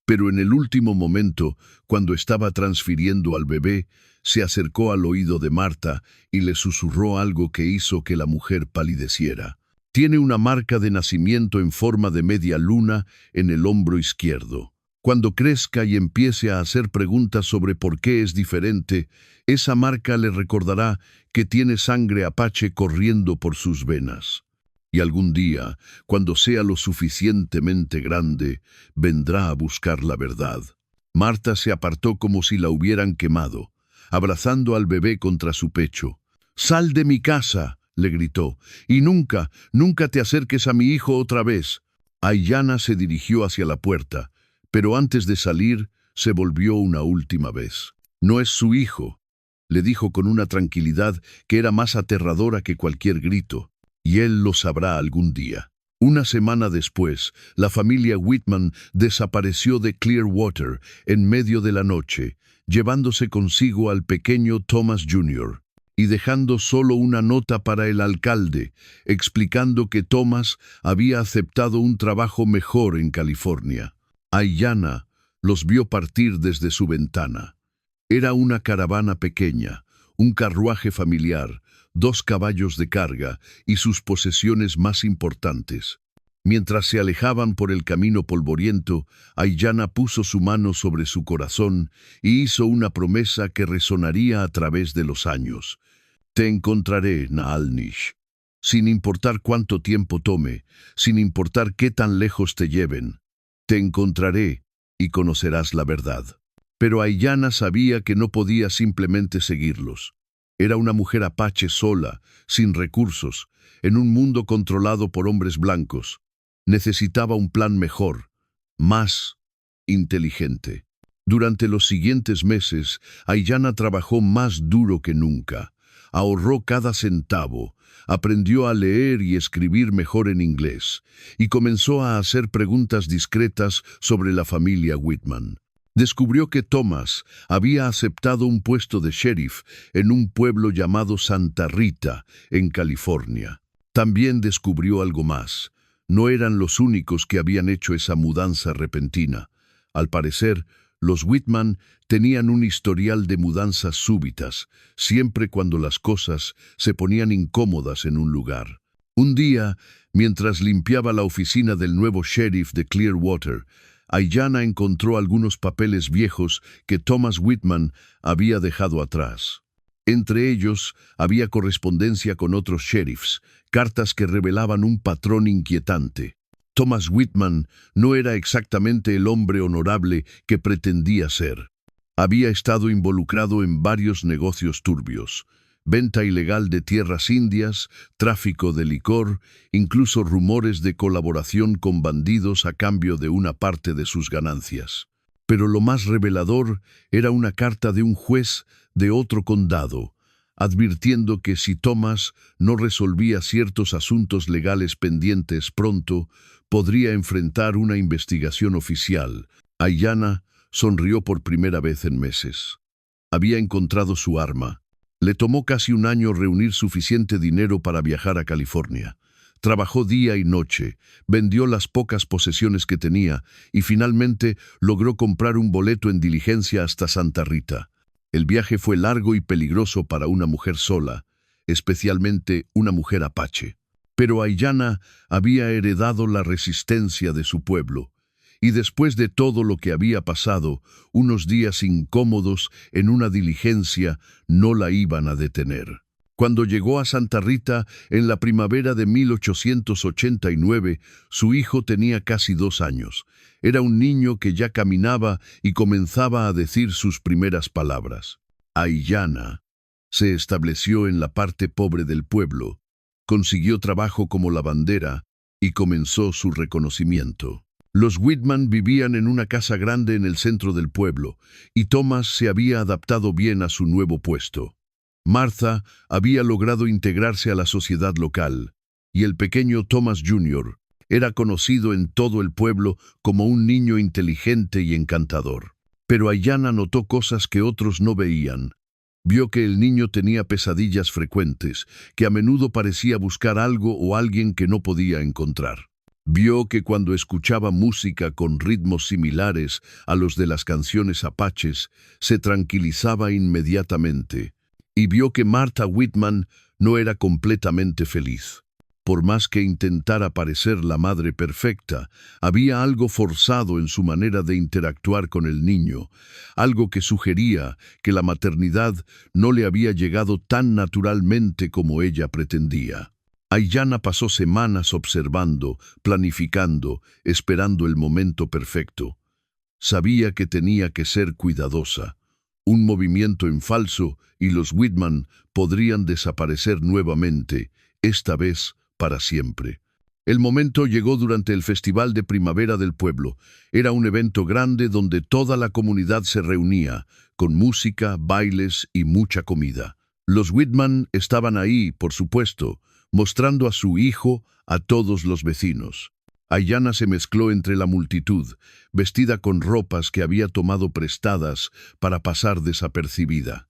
Pero en el último momento, cuando estaba transfiriendo al bebé, se acercó al oído de Martha y le susurró algo que hizo que la mujer palideciera. «Tiene una marca de nacimiento en forma de media luna en el hombro izquierdo. Cuando crezca y empiece a hacer preguntas sobre por qué es diferente, esa marca le recordará que tiene sangre apache corriendo por sus venas. Y algún día, cuando sea lo suficientemente grande, vendrá a buscar la verdad». Martha se apartó como si la hubieran quemado, abrazando al bebé contra su pecho. «¡Sal de mi casa!», le gritó, «y nunca, nunca te acerques a mi hijo otra vez». Aiyana se dirigió hacia la puerta, pero antes de salir, se volvió una última vez. «No es su hijo», le dijo con una tranquilidad que era más aterradora que cualquier grito. «Y él lo sabrá algún día». Una semana después, la familia Whitman desapareció de Clearwater en medio de la noche, llevándose consigo al pequeño Thomas Jr. y dejando solo una nota para el alcalde, explicando que Thomas había aceptado un trabajo mejor en California. Aiyana los vio partir desde su ventana. Era una caravana pequeña, un carruaje familiar, 2 caballos de carga y sus posesiones más importantes. Mientras se alejaban por el camino polvoriento, Aiyana puso su mano sobre su corazón y hizo una promesa que resonaría a través de los años. Te encontraré, Naalnish. Sin importar cuánto tiempo tome, sin importar qué tan lejos te lleven, te encontraré y conocerás la verdad. Pero Aiyana sabía que no podía simplemente seguirlos. Era una mujer apache sola, sin recursos, en un mundo controlado por hombres blancos. Necesitaba un plan mejor, más inteligente. Durante los siguientes meses, Aiyana trabajó más duro que nunca. Ahorró cada centavo, aprendió a leer y escribir mejor en inglés, y comenzó a hacer preguntas discretas sobre la familia Whitman. Descubrió que Thomas había aceptado un puesto de sheriff en un pueblo llamado Santa Rita, en California. También descubrió algo más. No eran los únicos que habían hecho esa mudanza repentina. Al parecer, los Whitman tenían un historial de mudanzas súbitas, siempre cuando las cosas se ponían incómodas en un lugar. Un día, mientras limpiaba la oficina del nuevo sheriff de Clearwater, Aiyana encontró algunos papeles viejos que Thomas Whitman había dejado atrás. Entre ellos había correspondencia con otros sheriffs, cartas que revelaban un patrón inquietante. Thomas Whitman no era exactamente el hombre honorable que pretendía ser. Había estado involucrado en varios negocios turbios: venta ilegal de tierras indias, tráfico de licor, incluso rumores de colaboración con bandidos a cambio de una parte de sus ganancias. Pero lo más revelador era una carta de un juez de otro condado, advirtiendo que si Thomas no resolvía ciertos asuntos legales pendientes pronto, podría enfrentar una investigación oficial. Aiyana sonrió por primera vez en meses. Había encontrado su arma. Le tomó casi un año reunir suficiente dinero para viajar a California. Trabajó día y noche, vendió las pocas posesiones que tenía y finalmente logró comprar un boleto en diligencia hasta Santa Rita. El viaje fue largo y peligroso para una mujer sola, especialmente una mujer apache. Pero Aiyana había heredado la resistencia de su pueblo, y después de todo lo que había pasado, unos días incómodos en una diligencia no la iban a detener. Cuando llegó a Santa Rita en la primavera de 1889, su hijo tenía casi 2 años. Era un niño que ya caminaba y comenzaba a decir sus primeras palabras. Aiyana se estableció en la parte pobre del pueblo, consiguió trabajo como lavandera y comenzó su reconocimiento. Los Whitman vivían en una casa grande en el centro del pueblo, y Thomas se había adaptado bien a su nuevo puesto. Martha había logrado integrarse a la sociedad local, y el pequeño Thomas Jr. era conocido en todo el pueblo como un niño inteligente y encantador. Pero Aiyana notó cosas que otros no veían. Vio que el niño tenía pesadillas frecuentes, que a menudo parecía buscar algo o alguien que no podía encontrar. Vio que cuando escuchaba música con ritmos similares a los de las canciones apaches, se tranquilizaba inmediatamente. Y vio que Martha Whitman no era completamente feliz. Por más que intentara parecer la madre perfecta, había algo forzado en su manera de interactuar con el niño, algo que sugería que la maternidad no le había llegado tan naturalmente como ella pretendía. Aiyana pasó semanas observando, planificando, esperando el momento perfecto. Sabía que tenía que ser cuidadosa. Un movimiento en falso y los Whitman podrían desaparecer nuevamente, esta vez para siempre. El momento llegó durante el Festival de Primavera del pueblo. Era un evento grande donde toda la comunidad se reunía, con música, bailes y mucha comida. Los Whitman estaban ahí, por supuesto, mostrando a su hijo a todos los vecinos. Aiyana se mezcló entre la multitud, vestida con ropas que había tomado prestadas para pasar desapercibida.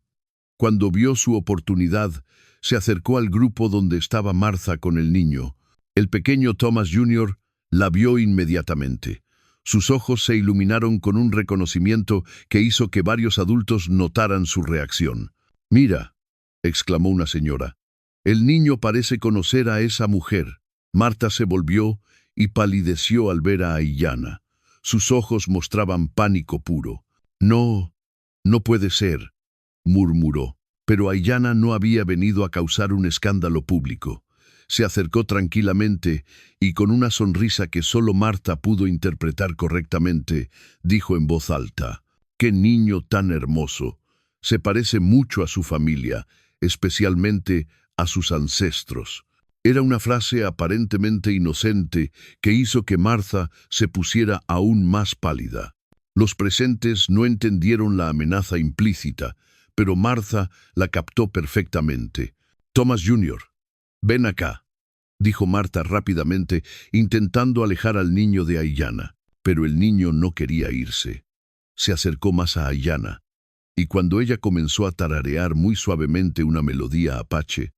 Cuando vio su oportunidad, se acercó al grupo donde estaba Martha con el niño. El pequeño Thomas Jr. la vio inmediatamente. Sus ojos se iluminaron con un reconocimiento que hizo que varios adultos notaran su reacción. «Mira», exclamó una señora, «el niño parece conocer a esa mujer». Martha se volvió y palideció al ver a Aiyana. Sus ojos mostraban pánico puro. «No, no puede ser», murmuró. Pero Aiyana no había venido a causar un escándalo público. Se acercó tranquilamente y con una sonrisa que solo Martha pudo interpretar correctamente, dijo en voz alta: «¡Qué niño tan hermoso! Se parece mucho a su familia, especialmente a sus ancestros». Era una frase aparentemente inocente que hizo que Martha se pusiera aún más pálida. Los presentes no entendieron la amenaza implícita, pero Martha la captó perfectamente. «Thomas Jr., ven acá», dijo Martha rápidamente, intentando alejar al niño de Aiyana. Pero el niño no quería irse. Se acercó más a Aiyana, y cuando ella comenzó a tararear muy suavemente una melodía apache,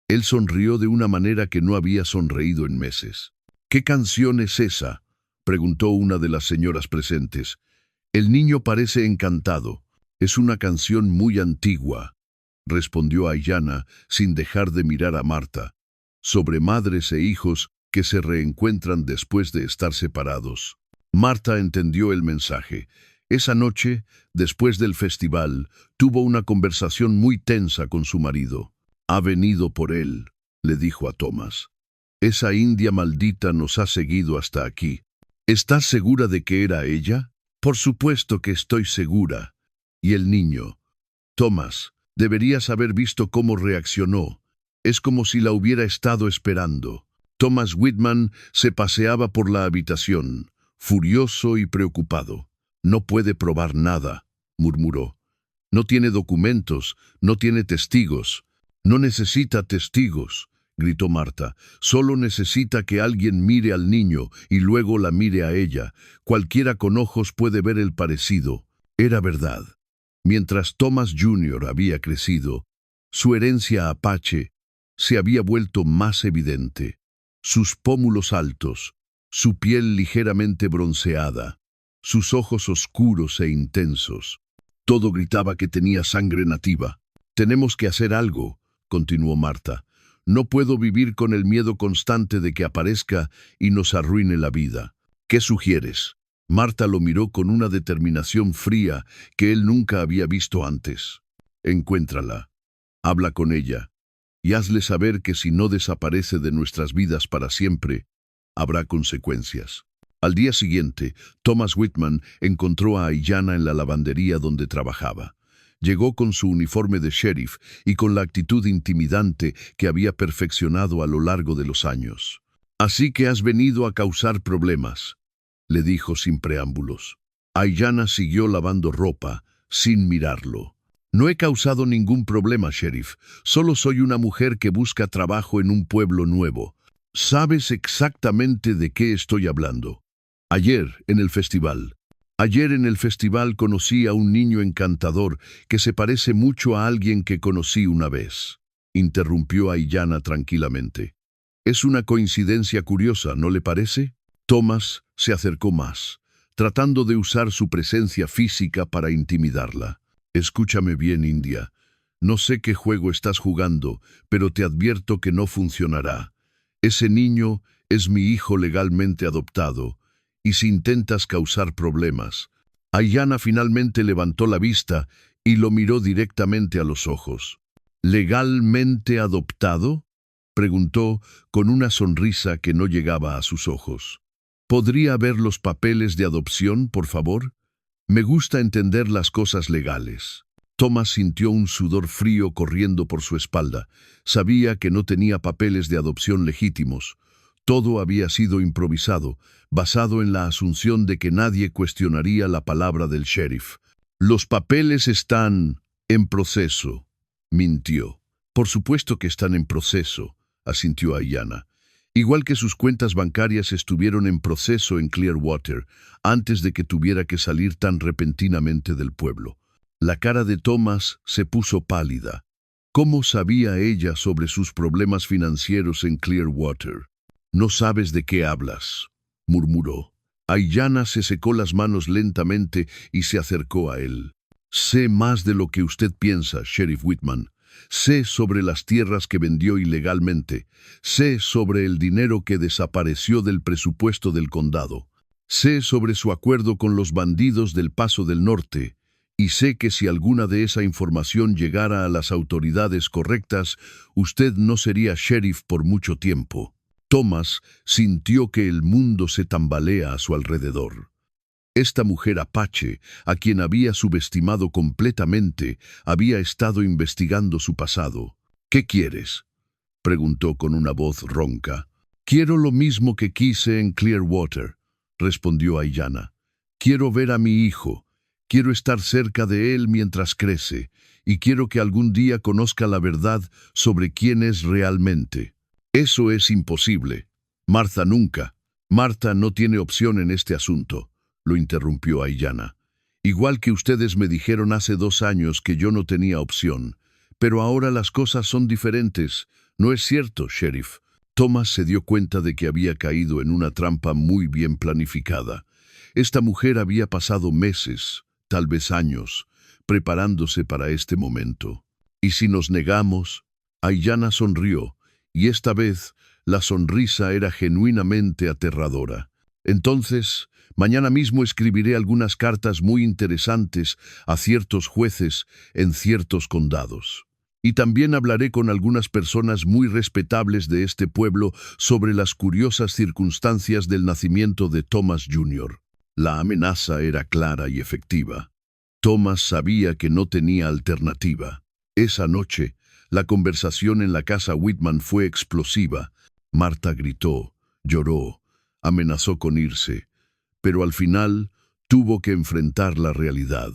él sonrió de una manera que no había sonreído en meses. «¿Qué canción es esa?», preguntó una de las señoras presentes. «El niño parece encantado». «Es una canción muy antigua», respondió Aiyana sin dejar de mirar a Martha, «sobre madres e hijos que se reencuentran después de estar separados». Martha entendió el mensaje. Esa noche, después del festival, tuvo una conversación muy tensa con su marido. «Ha venido por él», le dijo a Thomas. «Esa india maldita nos ha seguido hasta aquí». «¿Estás segura de que era ella?». «Por supuesto que estoy segura». «¿Y el niño?». «Thomas, deberías haber visto cómo reaccionó. Es como si la hubiera estado esperando». Thomas Whitman se paseaba por la habitación, furioso y preocupado. «No puede probar nada», murmuró. «No tiene documentos, no tiene testigos». «No necesita testigos», gritó Martha. «Solo necesita que alguien mire al niño y luego la mire a ella. Cualquiera con ojos puede ver el parecido». Era verdad. Mientras Thomas Jr. había crecido, su herencia apache se había vuelto más evidente. Sus pómulos altos, su piel ligeramente bronceada, sus ojos oscuros e intensos. Todo gritaba que tenía sangre nativa. «Tenemos que hacer algo», continuó Martha. «No puedo vivir con el miedo constante de que aparezca y nos arruine la vida. ¿Qué sugieres?». Martha lo miró con una determinación fría que él nunca había visto antes. «Encuéntrala, habla con ella, y hazle saber que si no desaparece de nuestras vidas para siempre, habrá consecuencias». Al día siguiente, Thomas Whitman encontró a Aiyana en la lavandería donde trabajaba. Llegó con su uniforme de sheriff y con la actitud intimidante que había perfeccionado a lo largo de los años. «Así que has venido a causar problemas», le dijo sin preámbulos. Aiyana siguió lavando ropa, sin mirarlo. «No he causado ningún problema, sheriff. Solo soy una mujer que busca trabajo en un pueblo nuevo. Sabes exactamente de qué estoy hablando. Ayer, en el festival conocí a un niño encantador que se parece mucho a alguien que conocí una vez», interrumpió Aiyana tranquilamente. «Es una coincidencia curiosa, ¿no le parece?». Thomas se acercó más, tratando de usar su presencia física para intimidarla. «Escúchame bien, India. No sé qué juego estás jugando, pero te advierto que no funcionará. Ese niño es mi hijo legalmente adoptado, y si intentas causar problemas». Aiyana finalmente levantó la vista y lo miró directamente a los ojos. «¿Legalmente adoptado?», preguntó con una sonrisa que no llegaba a sus ojos. «¿Podría ver los papeles de adopción, por favor? Me gusta entender las cosas legales». Thomas sintió un sudor frío corriendo por su espalda. Sabía que no tenía papeles de adopción legítimos. Todo había sido improvisado, basado en la asunción de que nadie cuestionaría la palabra del sheriff. «Los papeles están en proceso», mintió. «Por supuesto que están en proceso», asintió Aiyana. «Igual que sus cuentas bancarias estuvieron en proceso en Clearwater antes de que tuviera que salir tan repentinamente del pueblo». La cara de Thomas se puso pálida. ¿Cómo sabía ella sobre sus problemas financieros en Clearwater? «No sabes de qué hablas», murmuró. Aiyana se secó las manos lentamente y se acercó a él. «Sé más de lo que usted piensa, Sheriff Whitman. Sé sobre las tierras que vendió ilegalmente. Sé sobre el dinero que desapareció del presupuesto del condado. Sé sobre su acuerdo con los bandidos del Paso del Norte. Y sé que si alguna de esa información llegara a las autoridades correctas, usted no sería sheriff por mucho tiempo». Thomas sintió que el mundo se tambalea a su alrededor. Esta mujer apache, a quien había subestimado completamente, había estado investigando su pasado. «¿Qué quieres?», preguntó con una voz ronca. «Quiero lo mismo que quise en Clearwater», respondió Aiyana. «Quiero ver a mi hijo. Quiero estar cerca de él mientras crece, y quiero que algún día conozca la verdad sobre quién es realmente». «Eso es imposible. Martha nunca. Martha no tiene opción en este asunto», lo interrumpió Aiyana. «Igual que ustedes me dijeron hace 2 años que yo no tenía opción. Pero ahora las cosas son diferentes. ¿No es cierto, sheriff?» Thomas se dio cuenta de que había caído en una trampa muy bien planificada. Esta mujer había pasado meses, tal vez años, preparándose para este momento. «¿Y si nos negamos?». Aiyana sonrió, y esta vez la sonrisa era genuinamente aterradora. «Entonces, mañana mismo escribiré algunas cartas muy interesantes a ciertos jueces en ciertos condados. Y también hablaré con algunas personas muy respetables de este pueblo sobre las curiosas circunstancias del nacimiento de Thomas Jr. La amenaza era clara y efectiva. Thomas sabía que no tenía alternativa. Esa noche, la conversación en la casa Whitman fue explosiva. Martha gritó, lloró, amenazó con irse, pero al final tuvo que enfrentar la realidad.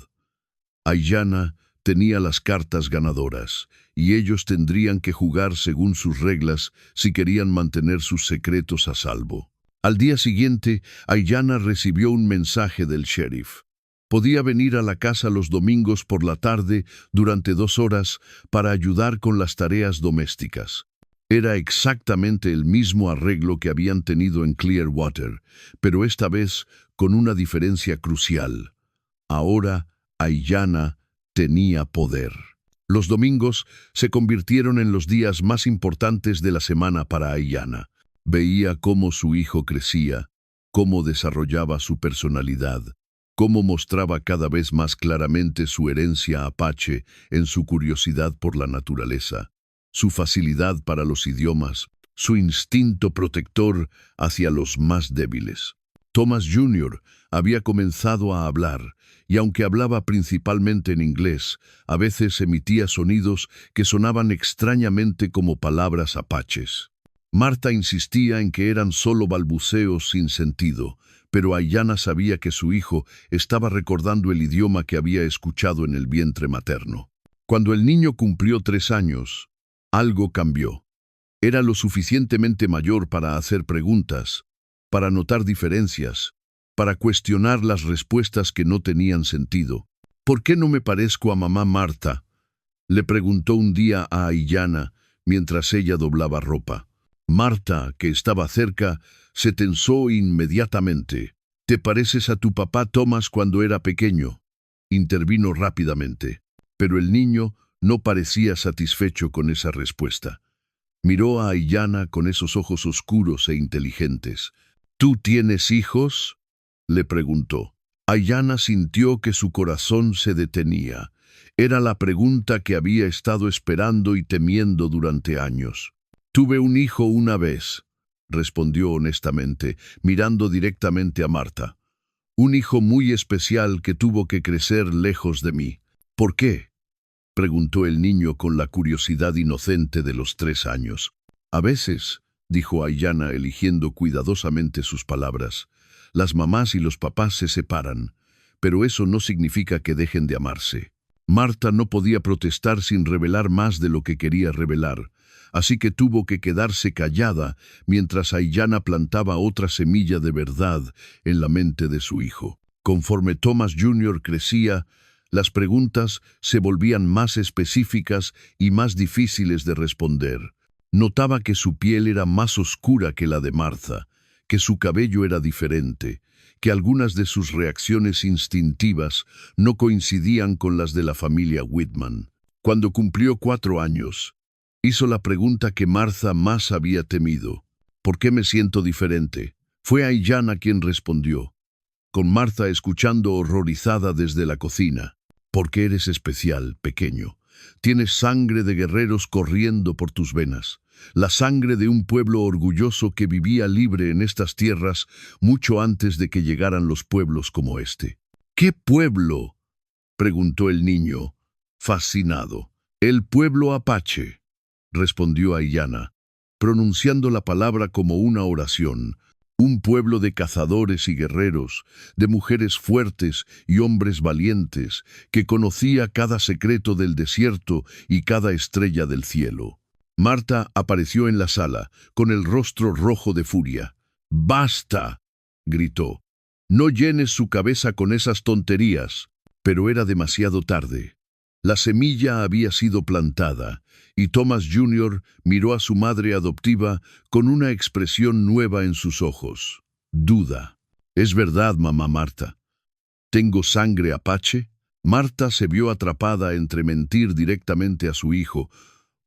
Aiyana tenía las cartas ganadoras, y ellos tendrían que jugar según sus reglas si querían mantener sus secretos a salvo. Al día siguiente, Aiyana recibió un mensaje del sheriff. Podía venir a la casa los domingos por la tarde durante 2 horas para ayudar con las tareas domésticas. Era exactamente el mismo arreglo que habían tenido en Clearwater, pero esta vez con una diferencia crucial. Ahora Aiyana tenía poder. Los domingos se convirtieron en los días más importantes de la semana para Aiyana. Veía cómo su hijo crecía, cómo desarrollaba su personalidad, cómo mostraba cada vez más claramente su herencia apache en su curiosidad por la naturaleza, su facilidad para los idiomas, su instinto protector hacia los más débiles. Thomas Jr. había comenzado a hablar, y aunque hablaba principalmente en inglés, a veces emitía sonidos que sonaban extrañamente como palabras apaches. Martha insistía en que eran solo balbuceos sin sentido, pero Aiyana sabía que su hijo estaba recordando el idioma que había escuchado en el vientre materno. Cuando el niño cumplió 3 años, algo cambió. Era lo suficientemente mayor para hacer preguntas, para notar diferencias, para cuestionar las respuestas que no tenían sentido. «¿Por qué no me parezco a mamá Martha?», le preguntó un día a Aiyana mientras ella doblaba ropa. Martha, que estaba cerca, se tensó inmediatamente. «Te pareces a tu papá Thomas cuando era pequeño», intervino rápidamente. Pero el niño no parecía satisfecho con esa respuesta. Miró a Aiyana con esos ojos oscuros e inteligentes. «¿Tú tienes hijos?», le preguntó. Aiyana sintió que su corazón se detenía. Era la pregunta que había estado esperando y temiendo durante años. «Tuve un hijo una vez», respondió honestamente, mirando directamente a Martha. «Un hijo muy especial que tuvo que crecer lejos de mí». «¿Por qué?», preguntó el niño con la curiosidad inocente de los 3 años. «A veces», dijo Aiyana eligiendo cuidadosamente sus palabras, «las mamás y los papás se separan, pero eso no significa que dejen de amarse». Martha no podía protestar sin revelar más de lo que quería revelar, así que tuvo que quedarse callada mientras Aiyana plantaba otra semilla de verdad en la mente de su hijo. Conforme Thomas Jr. crecía, Las preguntas se volvían más específicas y más difíciles de responder. Notaba que su piel era más oscura que la de Martha, que su cabello era diferente, que algunas de sus reacciones instintivas no coincidían con las de la familia Whitman. Cuando cumplió 4 años, hizo la pregunta que Martha más había temido. ¿Por qué me siento diferente? Fue Aiyana quien respondió, con Martha escuchando horrorizada desde la cocina. Porque eres especial, pequeño. Tienes sangre de guerreros corriendo por tus venas. La sangre de un pueblo orgulloso que vivía libre en estas tierras mucho antes de que llegaran los pueblos como este. ¿Qué pueblo?, preguntó el niño, fascinado. El pueblo apache, respondió Aiyana, pronunciando la palabra como una oración. Un pueblo de cazadores y guerreros, de mujeres fuertes y hombres valientes, que conocía cada secreto del desierto y cada estrella del cielo. Martha apareció en la sala, con el rostro rojo de furia. «¡Basta!», gritó. «No llenes su cabeza con esas tonterías». Pero era demasiado tarde. La semilla había sido plantada, y Thomas Jr. miró a su madre adoptiva con una expresión nueva en sus ojos. Duda. «¿Es verdad, mamá Martha? ¿Tengo sangre apache?». Martha se vio atrapada entre mentir directamente a su hijo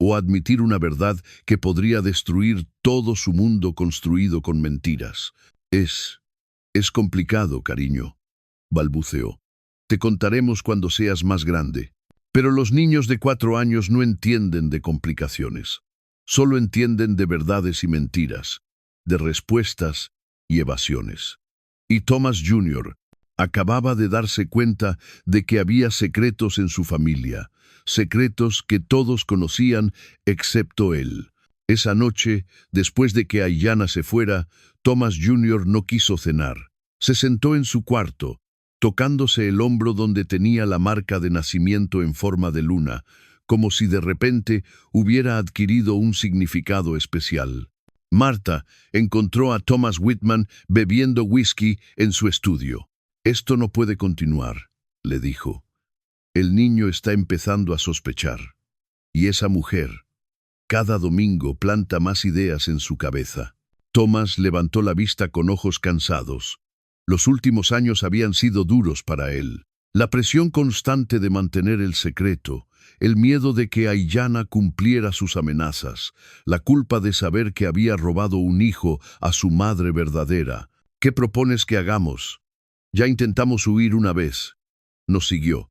o admitir una verdad que podría destruir todo su mundo construido con mentiras. Es complicado, cariño», balbuceó. «Te contaremos cuando seas más grande». Pero los niños de 4 años no entienden de complicaciones. Solo entienden de verdades y mentiras, de respuestas y evasiones. Y Thomas Jr. acababa de darse cuenta de que había secretos en su familia, secretos que todos conocían excepto él. Esa noche, después de que Aiyana se fuera, Thomas Jr. no quiso cenar. Se sentó en su cuarto, tocándose el hombro donde tenía la marca de nacimiento en forma de luna, como si de repente hubiera adquirido un significado especial. Martha encontró a Thomas Whitman bebiendo whisky en su estudio. «Esto no puede continuar», le dijo. «El niño está empezando a sospechar. Y esa mujer, cada domingo planta más ideas en su cabeza». Thomas levantó la vista con ojos cansados. Los últimos años habían sido duros para él. La presión constante de mantener el secreto, el miedo de que Aiyana cumpliera sus amenazas, la culpa de saber que había robado un hijo a su madre verdadera. «¿Qué propones que hagamos? Ya intentamos huir una vez», nos siguió.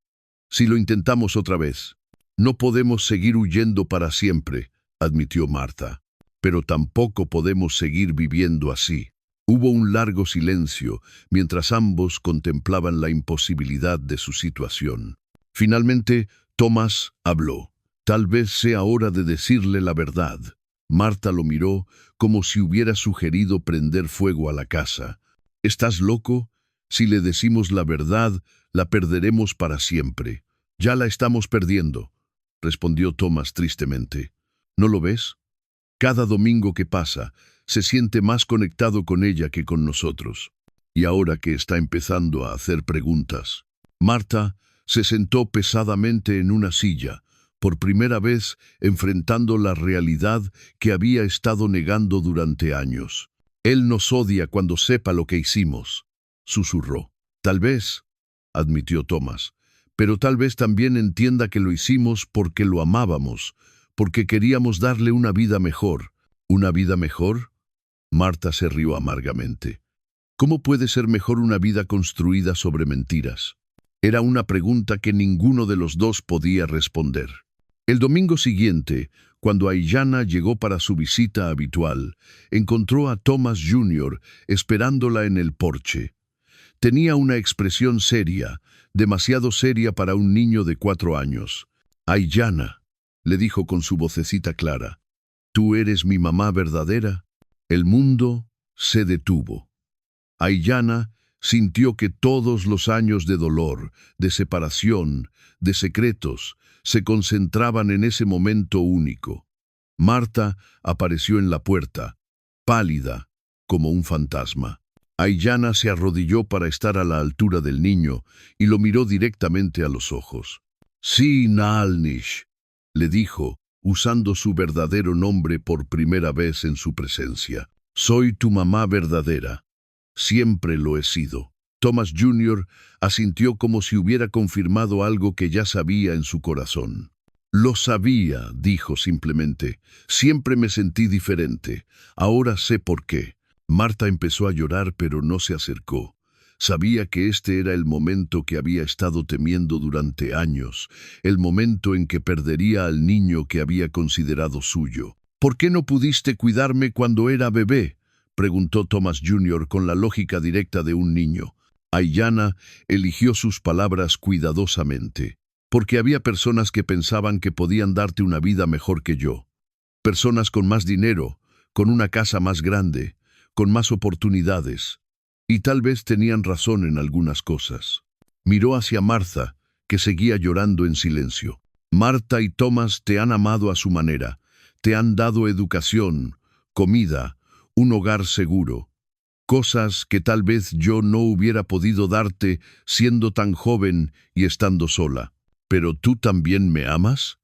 «Si lo intentamos otra vez». «No podemos seguir huyendo para siempre», admitió Martha. «Pero tampoco podemos seguir viviendo así». Hubo un largo silencio mientras ambos contemplaban la imposibilidad de su situación. Finalmente, Thomas habló. «Tal vez sea hora de decirle la verdad». Martha lo miró como si hubiera sugerido prender fuego a la casa. «¿Estás loco? Si le decimos la verdad, la perderemos para siempre». «Ya la estamos perdiendo», respondió Thomas tristemente. «¿No lo ves? Cada domingo que pasa, se siente más conectado con ella que con nosotros. Y ahora que está empezando a hacer preguntas». Martha se sentó pesadamente en una silla, por primera vez enfrentando la realidad que había estado negando durante años. «Él nos odia cuando sepa lo que hicimos», susurró. «Tal vez», admitió Thomas, «pero tal vez también entienda que lo hicimos porque lo amábamos, porque queríamos darle una vida mejor». «¿Una vida mejor?». Martha se rió amargamente. «¿Cómo puede ser mejor una vida construida sobre mentiras?». Era una pregunta que ninguno de los dos podía responder. El domingo siguiente, cuando Aiyana llegó para su visita habitual, encontró a Thomas Jr. esperándola en el porche. Tenía una expresión seria, demasiado seria para un niño de 4 años. «Aiyana», le dijo con su vocecita clara, «¿tú eres mi mamá verdadera?». El mundo se detuvo. Aiyana sintió que todos los años de dolor, de separación, de secretos, se concentraban en ese momento único. Martha apareció en la puerta, pálida como un fantasma. Aiyana se arrodilló para estar a la altura del niño y lo miró directamente a los ojos. «Sí, Naalnish», le dijo, usando su verdadero nombre por primera vez en su presencia. «Soy tu mamá verdadera. Siempre lo he sido». Thomas Jr. asintió como si hubiera confirmado algo que ya sabía en su corazón. «Lo sabía», dijo simplemente. «Siempre me sentí diferente. Ahora sé por qué». Marta empezó a llorar, pero no se acercó. Sabía que este era el momento que había estado temiendo durante años, el momento en que perdería al niño que había considerado suyo. «¿Por qué no pudiste cuidarme cuando era bebé?», preguntó Thomas Jr. con la lógica directa de un niño. Aiyana eligió sus palabras cuidadosamente, porque había personas que pensaban que podían darte una vida mejor que yo. Personas con más dinero, con una casa más grande, con más oportunidades. Y tal vez tenían razón en algunas cosas. Miró hacia Martha, que seguía llorando en silencio. «Marta y Thomas te han amado a su manera. Te han dado educación, comida, un hogar seguro. Cosas que tal vez yo no hubiera podido darte siendo tan joven y estando sola. ¿Pero tú también me amas?»,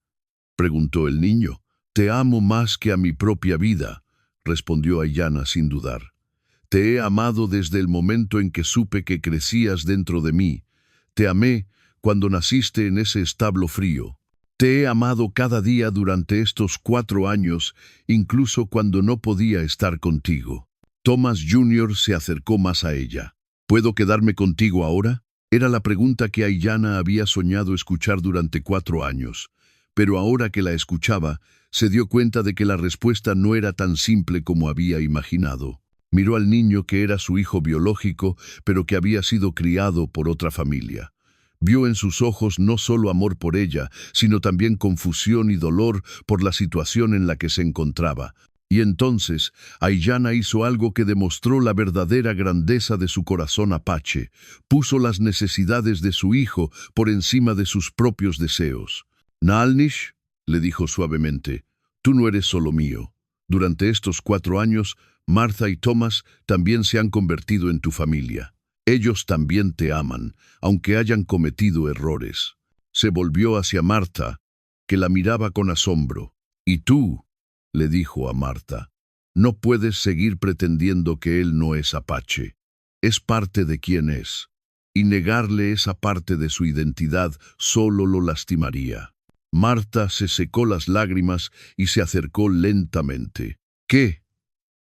preguntó el niño. «Te amo más que a mi propia vida», respondió Aiyana sin dudar. «Te he amado desde el momento en que supe que crecías dentro de mí. Te amé cuando naciste en ese establo frío. Te he amado cada día durante estos 4 años, incluso cuando no podía estar contigo». Thomas Jr. se acercó más a ella. «¿Puedo quedarme contigo ahora?», era la pregunta que Aiyana había soñado escuchar durante 4 años. Pero ahora que la escuchaba, se dio cuenta de que la respuesta no era tan simple como había imaginado. Miró al niño que era su hijo biológico, pero que había sido criado por otra familia. Vio en sus ojos no solo amor por ella, sino también confusión y dolor por la situación en la que se encontraba. Y entonces, Aiyana hizo algo que demostró la verdadera grandeza de su corazón apache. Puso las necesidades de su hijo por encima de sus propios deseos. «Naalnish», le dijo suavemente, «tú no eres solo mío. Durante estos 4 años, Martha y Thomas también se han convertido en tu familia. Ellos también te aman, aunque hayan cometido errores». Se volvió hacia Martha, que la miraba con asombro. «¿Y tú?», le dijo a Martha, «no puedes seguir pretendiendo que él no es apache. Es parte de quien es. Y negarle esa parte de su identidad solo lo lastimaría». Martha se secó las lágrimas y se acercó lentamente. «¿Qué?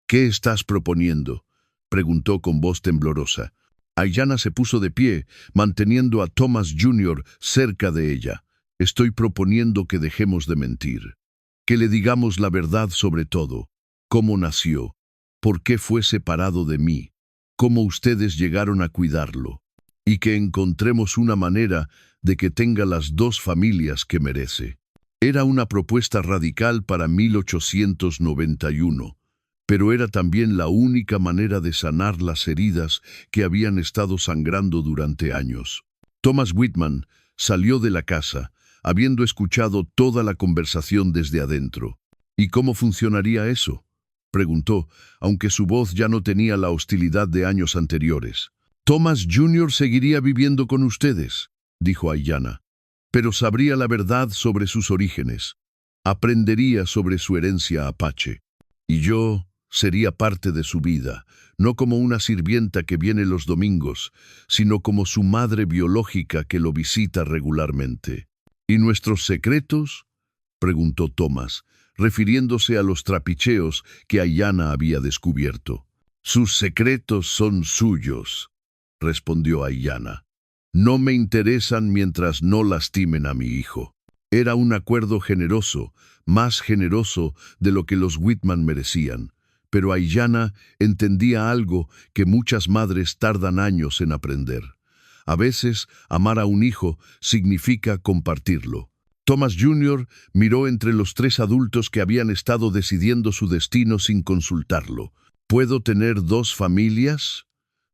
¿Qué estás proponiendo?», preguntó con voz temblorosa. Aiyana se puso de pie, manteniendo a Thomas Jr. cerca de ella. «Estoy proponiendo que dejemos de mentir. Que le digamos la verdad sobre todo. Cómo nació, por qué fue separado de mí, cómo ustedes llegaron a cuidarlo. Y que encontremos una manera de que tenga las 2 familias que merece». Era una propuesta radical para 1891, pero era también la única manera de sanar las heridas que habían estado sangrando durante años. Thomas Whitman salió de la casa, habiendo escuchado toda la conversación desde adentro. «¿Y cómo funcionaría eso?», preguntó, aunque su voz ya no tenía la hostilidad de años anteriores. «Thomas Jr. seguiría viviendo con ustedes», dijo Aiyana, «pero sabría la verdad sobre sus orígenes. Aprendería sobre su herencia apache. Y yo sería parte de su vida, no como una sirvienta que viene los domingos, sino como su madre biológica que lo visita regularmente». «¿Y nuestros secretos?», preguntó Thomas, refiriéndose a los trapicheos que Aiyana había descubierto. «Sus secretos son suyos», respondió Aiyana. «No me interesan mientras no lastimen a mi hijo». Era un acuerdo generoso, más generoso de lo que los Whitman merecían, pero Aiyana entendía algo que muchas madres tardan años en aprender. A veces, amar a un hijo significa compartirlo. Thomas Jr. miró entre los 3 adultos que habían estado decidiendo su destino sin consultarlo. «¿Puedo tener 2 familias?»,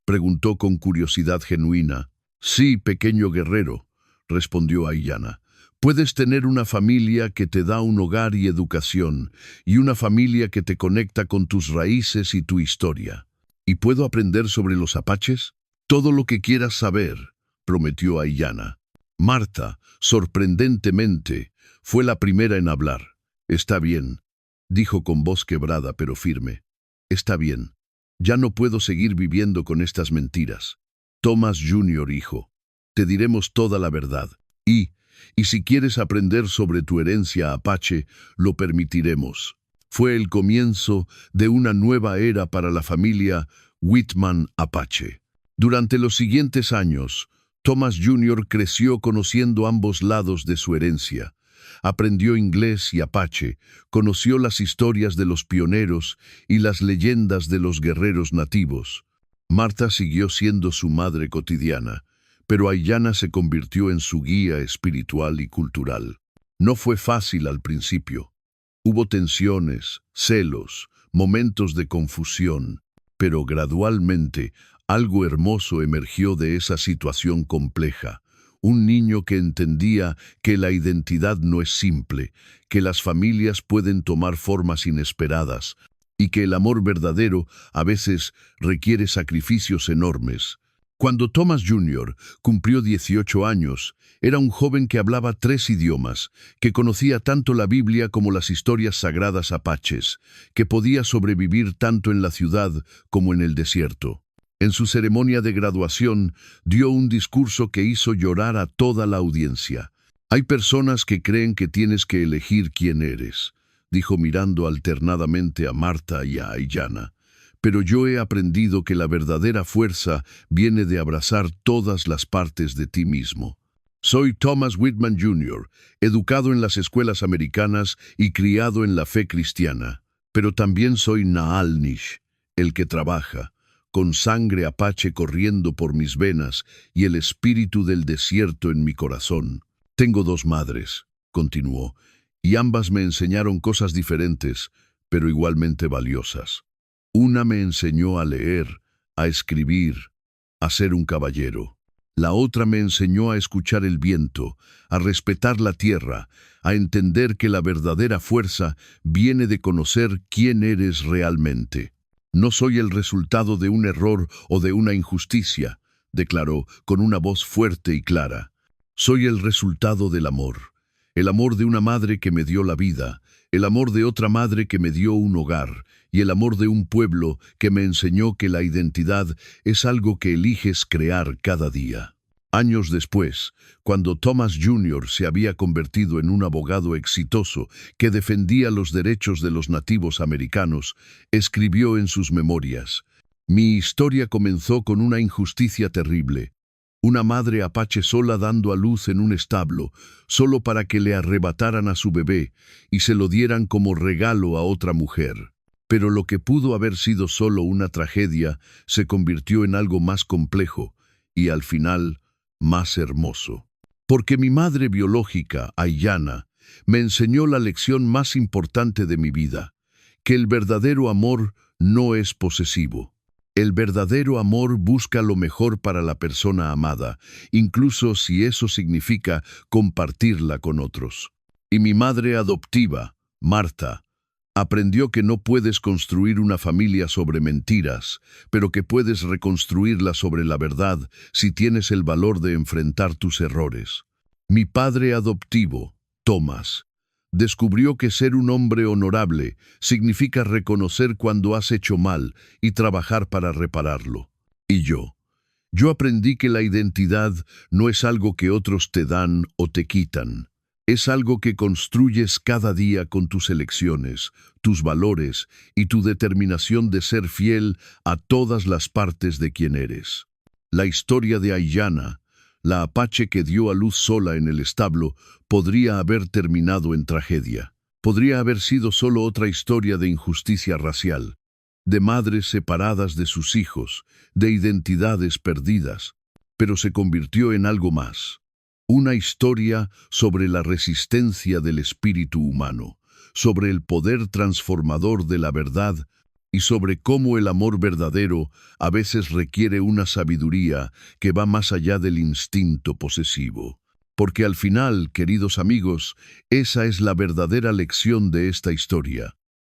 preguntó con curiosidad genuina. «Sí, pequeño guerrero», respondió Aiyana. «Puedes tener una familia que te da un hogar y educación, y una familia que te conecta con tus raíces y tu historia. ¿Y puedo aprender sobre los apaches? Todo lo que quieras saber, prometió Aiyana. Marta, sorprendentemente, fue la primera en hablar. Está bien, dijo con voz quebrada pero firme. Está bien. Ya no puedo seguir viviendo con estas mentiras. Thomas Jr., hijo, te diremos toda la verdad. Y si quieres aprender sobre tu herencia apache, lo permitiremos. Fue el comienzo de una nueva era para la familia Whitman Apache. Durante los siguientes años, Thomas Jr. creció conociendo ambos lados de su herencia. Aprendió inglés y apache, conoció las historias de los pioneros y las leyendas de los guerreros nativos. Marta siguió siendo su madre cotidiana, pero Aiyana se convirtió en su guía espiritual y cultural. No fue fácil al principio. Hubo tensiones, celos, momentos de confusión, pero gradualmente algo hermoso emergió de esa situación compleja. Un niño que entendía que la identidad no es simple, que las familias pueden tomar formas inesperadas y que el amor verdadero a veces requiere sacrificios enormes. Cuando Thomas Jr. cumplió 18 años, era un joven que hablaba 3 idiomas, que conocía tanto la Biblia como las historias sagradas apaches, que podía sobrevivir tanto en la ciudad como en el desierto. En su ceremonia de graduación, dio un discurso que hizo llorar a toda la audiencia. Hay personas que creen que tienes que elegir quién eres, dijo mirando alternadamente a Marta y a Aiyana. Pero yo he aprendido que la verdadera fuerza viene de abrazar todas las partes de ti mismo. Soy Thomas Whitman Jr., educado en las escuelas americanas y criado en la fe cristiana. Pero también soy Naal Nish, el que trabaja, con sangre apache corriendo por mis venas y el espíritu del desierto en mi corazón. Tengo 2 madres, continuó, y ambas me enseñaron cosas diferentes, pero igualmente valiosas. Una me enseñó a leer, a escribir, a ser un caballero. La otra me enseñó a escuchar el viento, a respetar la tierra, a entender que la verdadera fuerza viene de conocer quién eres realmente. No soy el resultado de un error o de una injusticia, declaró con una voz fuerte y clara. Soy el resultado del amor. El amor de una madre que me dio la vida, el amor de otra madre que me dio un hogar, y el amor de un pueblo que me enseñó que la identidad es algo que eliges crear cada día. Años después, cuando Thomas Jr. se había convertido en un abogado exitoso que defendía los derechos de los nativos americanos, escribió en sus memorias: «Mi historia comenzó con una injusticia terrible. Una madre apache sola dando a luz en un establo, solo para que le arrebataran a su bebé y se lo dieran como regalo a otra mujer. Pero lo que pudo haber sido solo una tragedia se convirtió en algo más complejo y, al final, más hermoso. Porque mi madre biológica, Aiyana, me enseñó la lección más importante de mi vida, que el verdadero amor no es posesivo. El verdadero amor busca lo mejor para la persona amada, incluso si eso significa compartirla con otros. Y mi madre adoptiva, Marta, aprendió que no puedes construir una familia sobre mentiras, pero que puedes reconstruirla sobre la verdad si tienes el valor de enfrentar tus errores. Mi padre adoptivo, Thomas, descubrió que ser un hombre honorable significa reconocer cuando has hecho mal y trabajar para repararlo. Y yo aprendí que la identidad no es algo que otros te dan o te quitan. Es algo que construyes cada día con tus elecciones, tus valores y tu determinación de ser fiel a todas las partes de quien eres. La historia de Aiyana, la apache que dio a luz sola en el establo, podría haber terminado en tragedia. Podría haber sido solo otra historia de injusticia racial, de madres separadas de sus hijos, de identidades perdidas, pero se convirtió en algo más. Una historia sobre la resistencia del espíritu humano, sobre el poder transformador de la verdad y sobre cómo el amor verdadero a veces requiere una sabiduría que va más allá del instinto posesivo. Porque al final, queridos amigos, esa es la verdadera lección de esta historia.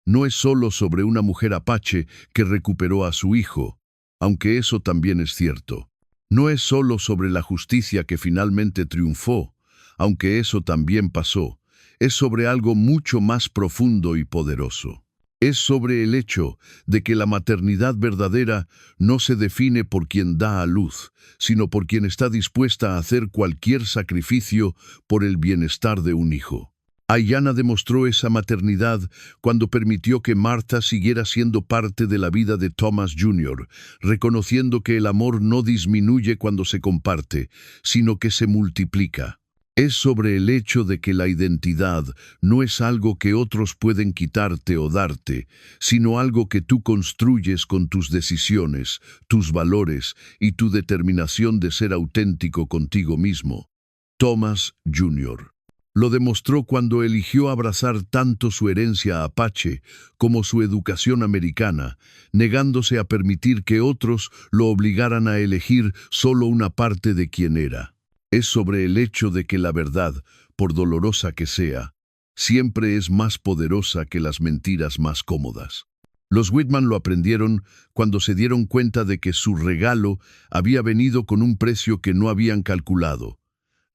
No es solo sobre una mujer apache que recuperó a su hijo, aunque eso también es cierto. No es solo sobre la justicia que finalmente triunfó, aunque eso también pasó. Es sobre algo mucho más profundo y poderoso. Es sobre el hecho de que la maternidad verdadera no se define por quien da a luz, sino por quien está dispuesta a hacer cualquier sacrificio por el bienestar de un hijo. Ayanna demostró esa maternidad cuando permitió que Martha siguiera siendo parte de la vida de Thomas Jr., reconociendo que el amor no disminuye cuando se comparte, sino que se multiplica. Es sobre el hecho de que la identidad no es algo que otros pueden quitarte o darte, sino algo que tú construyes con tus decisiones, tus valores y tu determinación de ser auténtico contigo mismo. Thomas Jr. lo demostró cuando eligió abrazar tanto su herencia apache como su educación americana, negándose a permitir que otros lo obligaran a elegir solo una parte de quien era. Es sobre el hecho de que la verdad, por dolorosa que sea, siempre es más poderosa que las mentiras más cómodas. Los Whitman lo aprendieron cuando se dieron cuenta de que su regalo había venido con un precio que no habían calculado: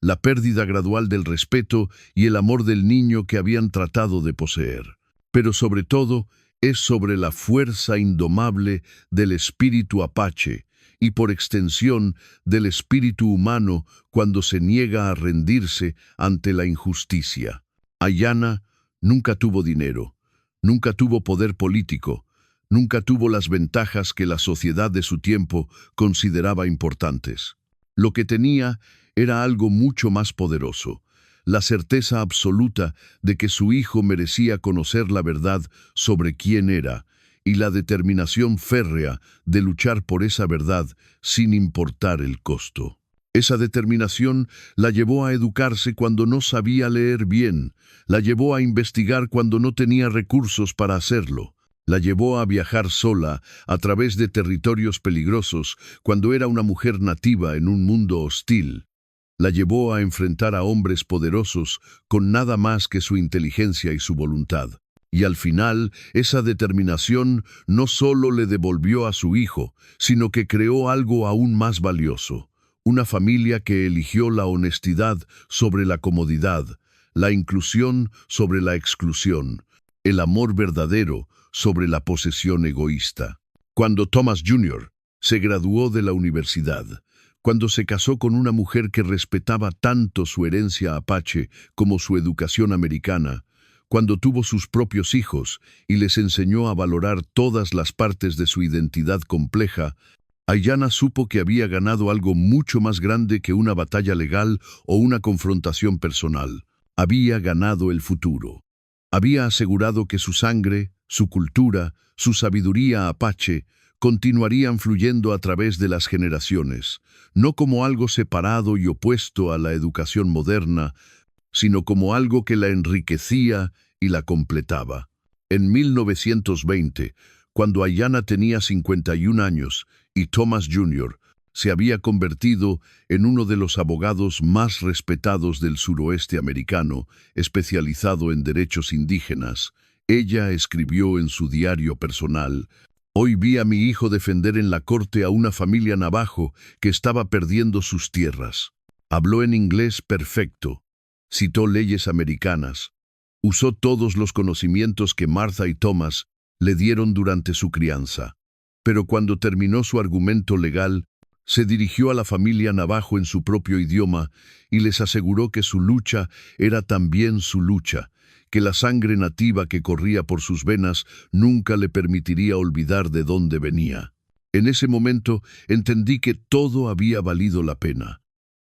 la pérdida gradual del respeto y el amor del niño que habían tratado de poseer. Pero sobre todo, es sobre la fuerza indomable del espíritu apache, y por extensión del espíritu humano cuando se niega a rendirse ante la injusticia. Ayanna nunca tuvo dinero, nunca tuvo poder político, nunca tuvo las ventajas que la sociedad de su tiempo consideraba importantes. Lo que tenía era algo mucho más poderoso: la certeza absoluta de que su hijo merecía conocer la verdad sobre quién era, y la determinación férrea de luchar por esa verdad sin importar el costo. Esa determinación la llevó a educarse cuando no sabía leer bien, la llevó a investigar cuando no tenía recursos para hacerlo, la llevó a viajar sola a través de territorios peligrosos cuando era una mujer nativa en un mundo hostil, la llevó a enfrentar a hombres poderosos con nada más que su inteligencia y su voluntad. Y al final, esa determinación no solo le devolvió a su hijo, sino que creó algo aún más valioso: una familia que eligió la honestidad sobre la comodidad, la inclusión sobre la exclusión, el amor verdadero sobre la posesión egoísta. Cuando Thomas Jr. se graduó de la universidad, cuando se casó con una mujer que respetaba tanto su herencia apache como su educación americana, cuando tuvo sus propios hijos y les enseñó a valorar todas las partes de su identidad compleja, Ayanna supo que había ganado algo mucho más grande que una batalla legal o una confrontación personal. Había ganado el futuro. Había asegurado que su sangre, su cultura, su sabiduría apache continuarían fluyendo a través de las generaciones, no como algo separado y opuesto a la educación moderna, sino como algo que la enriquecía y la completaba. En 1920, cuando Ayanna tenía 51 años y Thomas Jr. se había convertido en uno de los abogados más respetados del suroeste americano, especializado en derechos indígenas, ella escribió en su diario personal: «Hoy vi a mi hijo defender en la corte a una familia navajo que estaba perdiendo sus tierras». Habló en inglés perfecto, citó leyes americanas, usó todos los conocimientos que Martha y Thomas le dieron durante su crianza. Pero cuando terminó su argumento legal, se dirigió a la familia navajo en su propio idioma y les aseguró que su lucha era también su lucha, que la sangre nativa que corría por sus venas nunca le permitiría olvidar de dónde venía. En ese momento entendí que todo había valido la pena.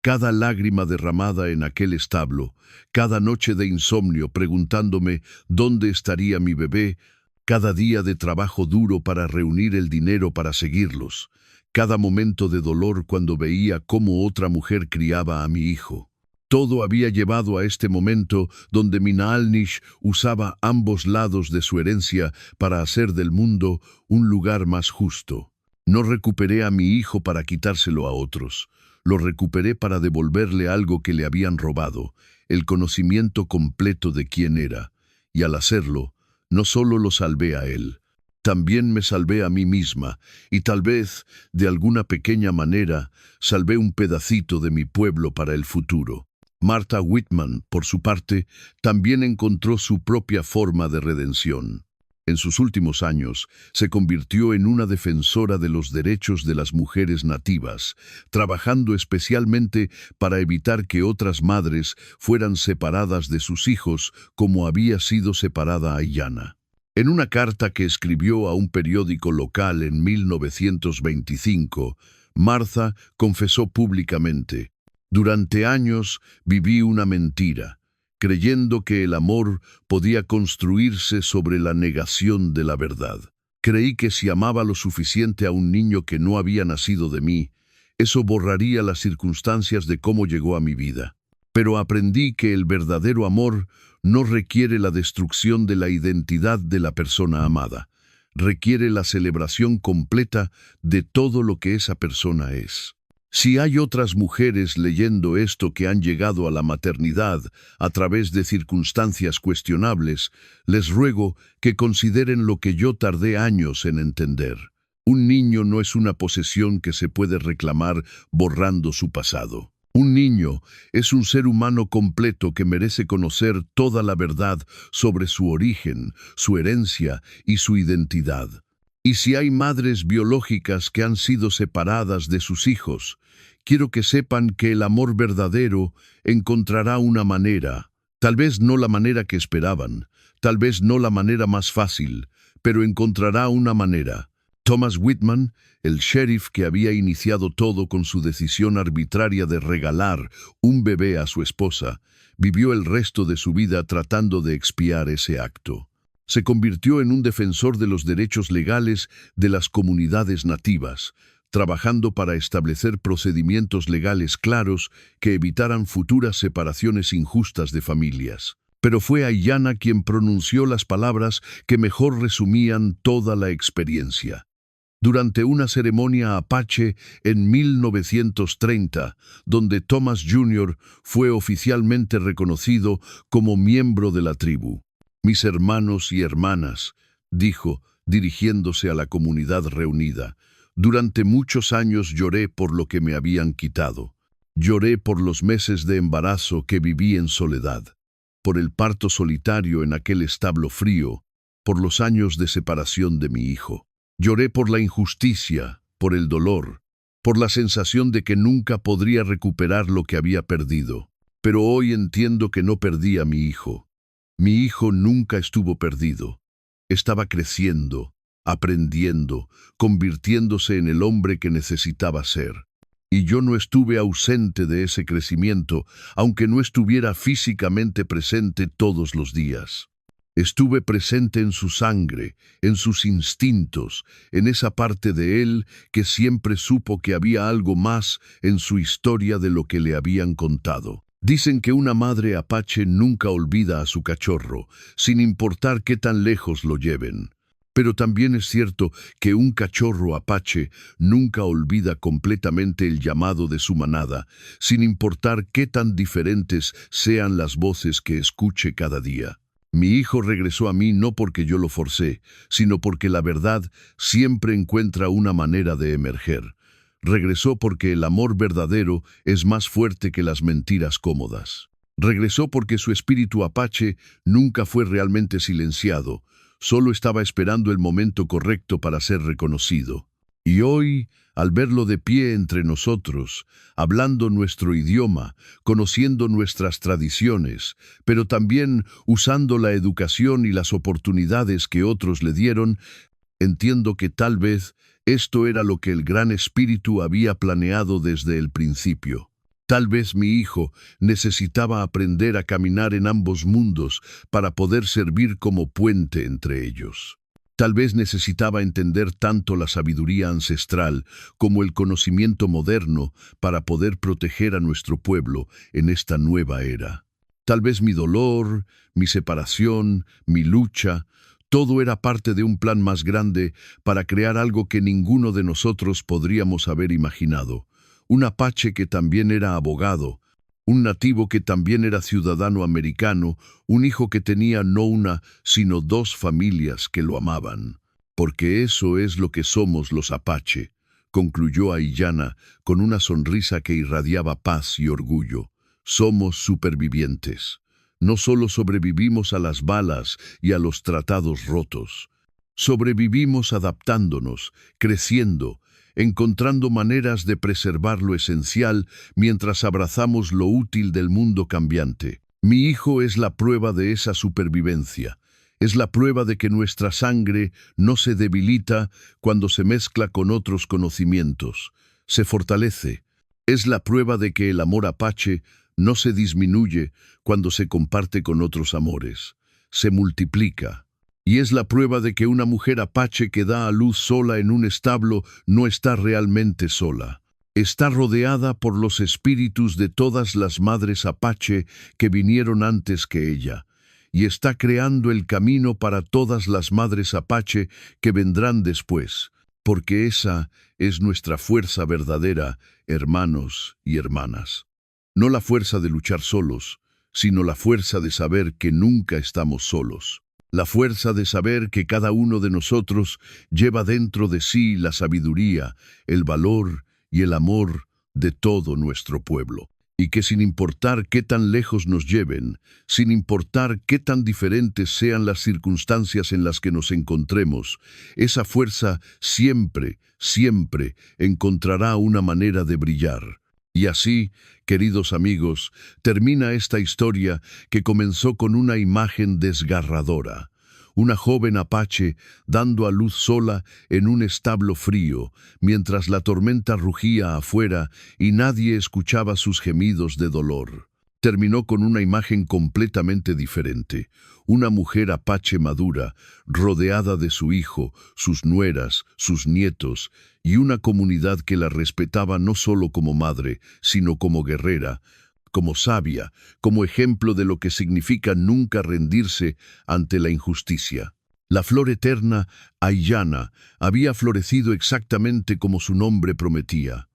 Cada lágrima derramada en aquel establo, cada noche de insomnio preguntándome dónde estaría mi bebé, cada día de trabajo duro para reunir el dinero para seguirlos, cada momento de dolor cuando veía cómo otra mujer criaba a mi hijo. Todo había llevado a este momento donde Minaalnish usaba ambos lados de su herencia para hacer del mundo un lugar más justo. No recuperé a mi hijo para quitárselo a otros. Lo recuperé para devolverle algo que le habían robado, el conocimiento completo de quién era, y al hacerlo, No solo lo salvé a él, también me salvé a mí misma, y tal vez, de alguna pequeña manera, salvé un pedacito de mi pueblo para el futuro. Martha Whitman, por su parte, también encontró su propia forma de redención. En sus últimos años, se convirtió en una defensora de los derechos de las mujeres nativas, trabajando especialmente para evitar que otras madres fueran separadas de sus hijos como había sido separada Aiyana. En una carta que escribió a un periódico local en 1925, Martha confesó públicamente: «Durante años viví una mentira, creyendo que el amor podía construirse sobre la negación de la verdad. Creí que si amaba lo suficiente a un niño que no había nacido de mí, eso borraría las circunstancias de cómo llegó a mi vida. Pero aprendí que el verdadero amor no requiere la destrucción de la identidad de la persona amada, requiere la celebración completa de todo lo que esa persona es». Si hay otras mujeres leyendo esto que han llegado a la maternidad a través de circunstancias cuestionables, les ruego que consideren lo que yo tardé años en entender. Un niño no es una posesión que se puede reclamar borrando su pasado. Un niño es un ser humano completo que merece conocer toda la verdad sobre su origen, su herencia y su identidad. Y si hay madres biológicas que han sido separadas de sus hijos, quiero que sepan que el amor verdadero encontrará una manera, tal vez no la manera que esperaban, tal vez no la manera más fácil, pero encontrará una manera. Thomas Whitman, el sheriff que había iniciado todo con su decisión arbitraria de regalar un bebé a su esposa, vivió el resto de su vida tratando de expiar ese acto. Se convirtió en un defensor de los derechos legales de las comunidades nativas, trabajando para establecer procedimientos legales claros que evitaran futuras separaciones injustas de familias. Pero fue Aiyana quien pronunció las palabras que mejor resumían toda la experiencia. Durante una ceremonia apache en 1930, donde Thomas Jr. fue oficialmente reconocido como miembro de la tribu. «Mis hermanos y hermanas», dijo, dirigiéndose a la comunidad reunida, «durante muchos años lloré por lo que me habían quitado. Lloré por los meses de embarazo que viví en soledad, por el parto solitario en aquel establo frío, por los años de separación de mi hijo. Lloré por la injusticia, por el dolor, por la sensación de que nunca podría recuperar lo que había perdido. Pero hoy entiendo que no perdí a mi hijo. Mi hijo nunca estuvo perdido. Estaba creciendo, aprendiendo, convirtiéndose en el hombre que necesitaba ser. Y yo no estuve ausente de ese crecimiento, aunque no estuviera físicamente presente todos los días. Estuve presente en su sangre, en sus instintos, en esa parte de él que siempre supo que había algo más en su historia de lo que le habían contado. Dicen que una madre apache nunca olvida a su cachorro, sin importar qué tan lejos lo lleven. Pero también es cierto que un cachorro apache nunca olvida completamente el llamado de su manada, sin importar qué tan diferentes sean las voces que escuche cada día. Mi hijo regresó a mí no porque yo lo forcé, sino porque la verdad siempre encuentra una manera de emerger. Regresó porque el amor verdadero es más fuerte que las mentiras cómodas. Regresó porque su espíritu apache nunca fue realmente silenciado, solo estaba esperando el momento correcto para ser reconocido. Y hoy, al verlo de pie entre nosotros, hablando nuestro idioma, conociendo nuestras tradiciones, pero también usando la educación y las oportunidades que otros le dieron, entiendo que tal vez esto era lo que el Gran Espíritu había planeado desde el principio. Tal vez mi hijo necesitaba aprender a caminar en ambos mundos para poder servir como puente entre ellos. Tal vez necesitaba entender tanto la sabiduría ancestral como el conocimiento moderno para poder proteger a nuestro pueblo en esta nueva era. Tal vez mi dolor, mi separación, mi lucha, todo era parte de un plan más grande para crear algo que ninguno de nosotros podríamos haber imaginado. Un apache que también era abogado, un nativo que también era ciudadano americano, un hijo que tenía no una, sino dos familias que lo amaban. Porque eso es lo que somos los Apache, concluyó Aiyana con una sonrisa que irradiaba paz y orgullo. Somos supervivientes. No solo sobrevivimos a las balas y a los tratados rotos. Sobrevivimos adaptándonos, creciendo, encontrando maneras de preservar lo esencial mientras abrazamos lo útil del mundo cambiante. Mi hijo es la prueba de esa supervivencia. Es la prueba de que nuestra sangre no se debilita cuando se mezcla con otros conocimientos. Se fortalece. Es la prueba de que el amor apache no se disminuye cuando se comparte con otros amores. Se multiplica. Y es la prueba de que una mujer apache que da a luz sola en un establo no está realmente sola. Está rodeada por los espíritus de todas las madres apache que vinieron antes que ella, y está creando el camino para todas las madres apache que vendrán después, porque esa es nuestra fuerza verdadera, hermanos y hermanas. No la fuerza de luchar solos, sino la fuerza de saber que nunca estamos solos. La fuerza de saber que cada uno de nosotros lleva dentro de sí la sabiduría, el valor y el amor de todo nuestro pueblo. Y que sin importar qué tan lejos nos lleven, sin importar qué tan diferentes sean las circunstancias en las que nos encontremos, esa fuerza siempre, siempre encontrará una manera de brillar. Y así, queridos amigos, termina esta historia que comenzó con una imagen desgarradora. Una joven apache dando a luz sola en un establo frío, mientras la tormenta rugía afuera y nadie escuchaba sus gemidos de dolor. Terminó con una imagen completamente diferente. Una mujer apache madura, rodeada de su hijo, sus nueras, sus nietos, y una comunidad que la respetaba no solo como madre, sino como guerrera, como sabia, como ejemplo de lo que significa nunca rendirse ante la injusticia. La flor eterna, Aiyana, había florecido exactamente como su nombre prometía.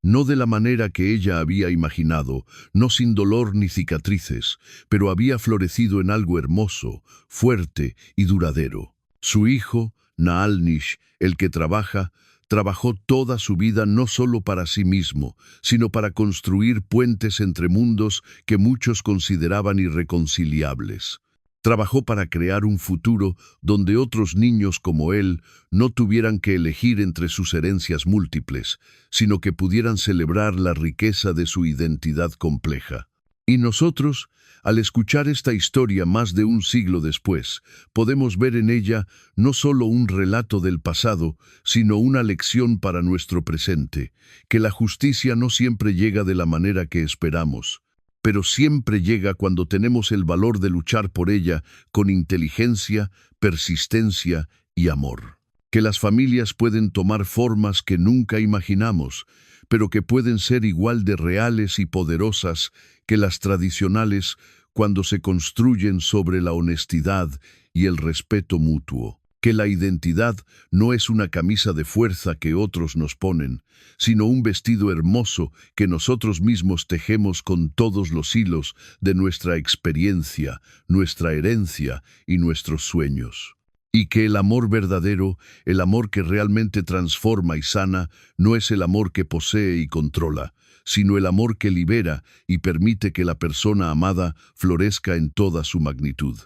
No de la manera que ella había imaginado, no sin dolor ni cicatrices, pero había florecido en algo hermoso, fuerte y duradero. Su hijo, Naalnish, el que trabajó toda su vida no solo para sí mismo, sino para construir puentes entre mundos que muchos consideraban irreconciliables. Trabajó para crear un futuro donde otros niños como él no tuvieran que elegir entre sus herencias múltiples, sino que pudieran celebrar la riqueza de su identidad compleja. Y nosotros, al escuchar esta historia más de un siglo después, podemos ver en ella no solo un relato del pasado, sino una lección para nuestro presente, que la justicia no siempre llega de la manera que esperamos, pero siempre llega cuando tenemos el valor de luchar por ella con inteligencia, persistencia y amor. Que las familias pueden tomar formas que nunca imaginamos, pero que pueden ser igual de reales y poderosas que las tradicionales cuando se construyen sobre la honestidad y el respeto mutuo. Que la identidad no es una camisa de fuerza que otros nos ponen, sino un vestido hermoso que nosotros mismos tejemos con todos los hilos de nuestra experiencia, nuestra herencia y nuestros sueños. Y que el amor verdadero, el amor que realmente transforma y sana, no es el amor que posee y controla, sino el amor que libera y permite que la persona amada florezca en toda su magnitud.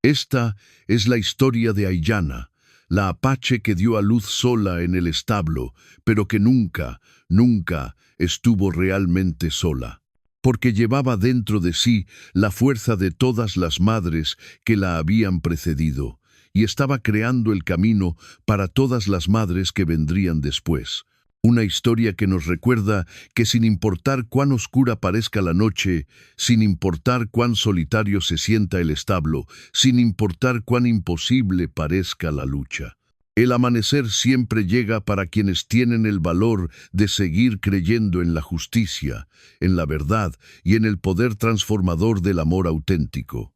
Esta es la historia de Aiyana, la apache que dio a luz sola en el establo, pero que nunca, nunca estuvo realmente sola, porque llevaba dentro de sí la fuerza de todas las madres que la habían precedido, y estaba creando el camino para todas las madres que vendrían después. Una historia que nos recuerda que sin importar cuán oscura parezca la noche, sin importar cuán solitario se sienta el establo, sin importar cuán imposible parezca la lucha, el amanecer siempre llega para quienes tienen el valor de seguir creyendo en la justicia, en la verdad y en el poder transformador del amor auténtico.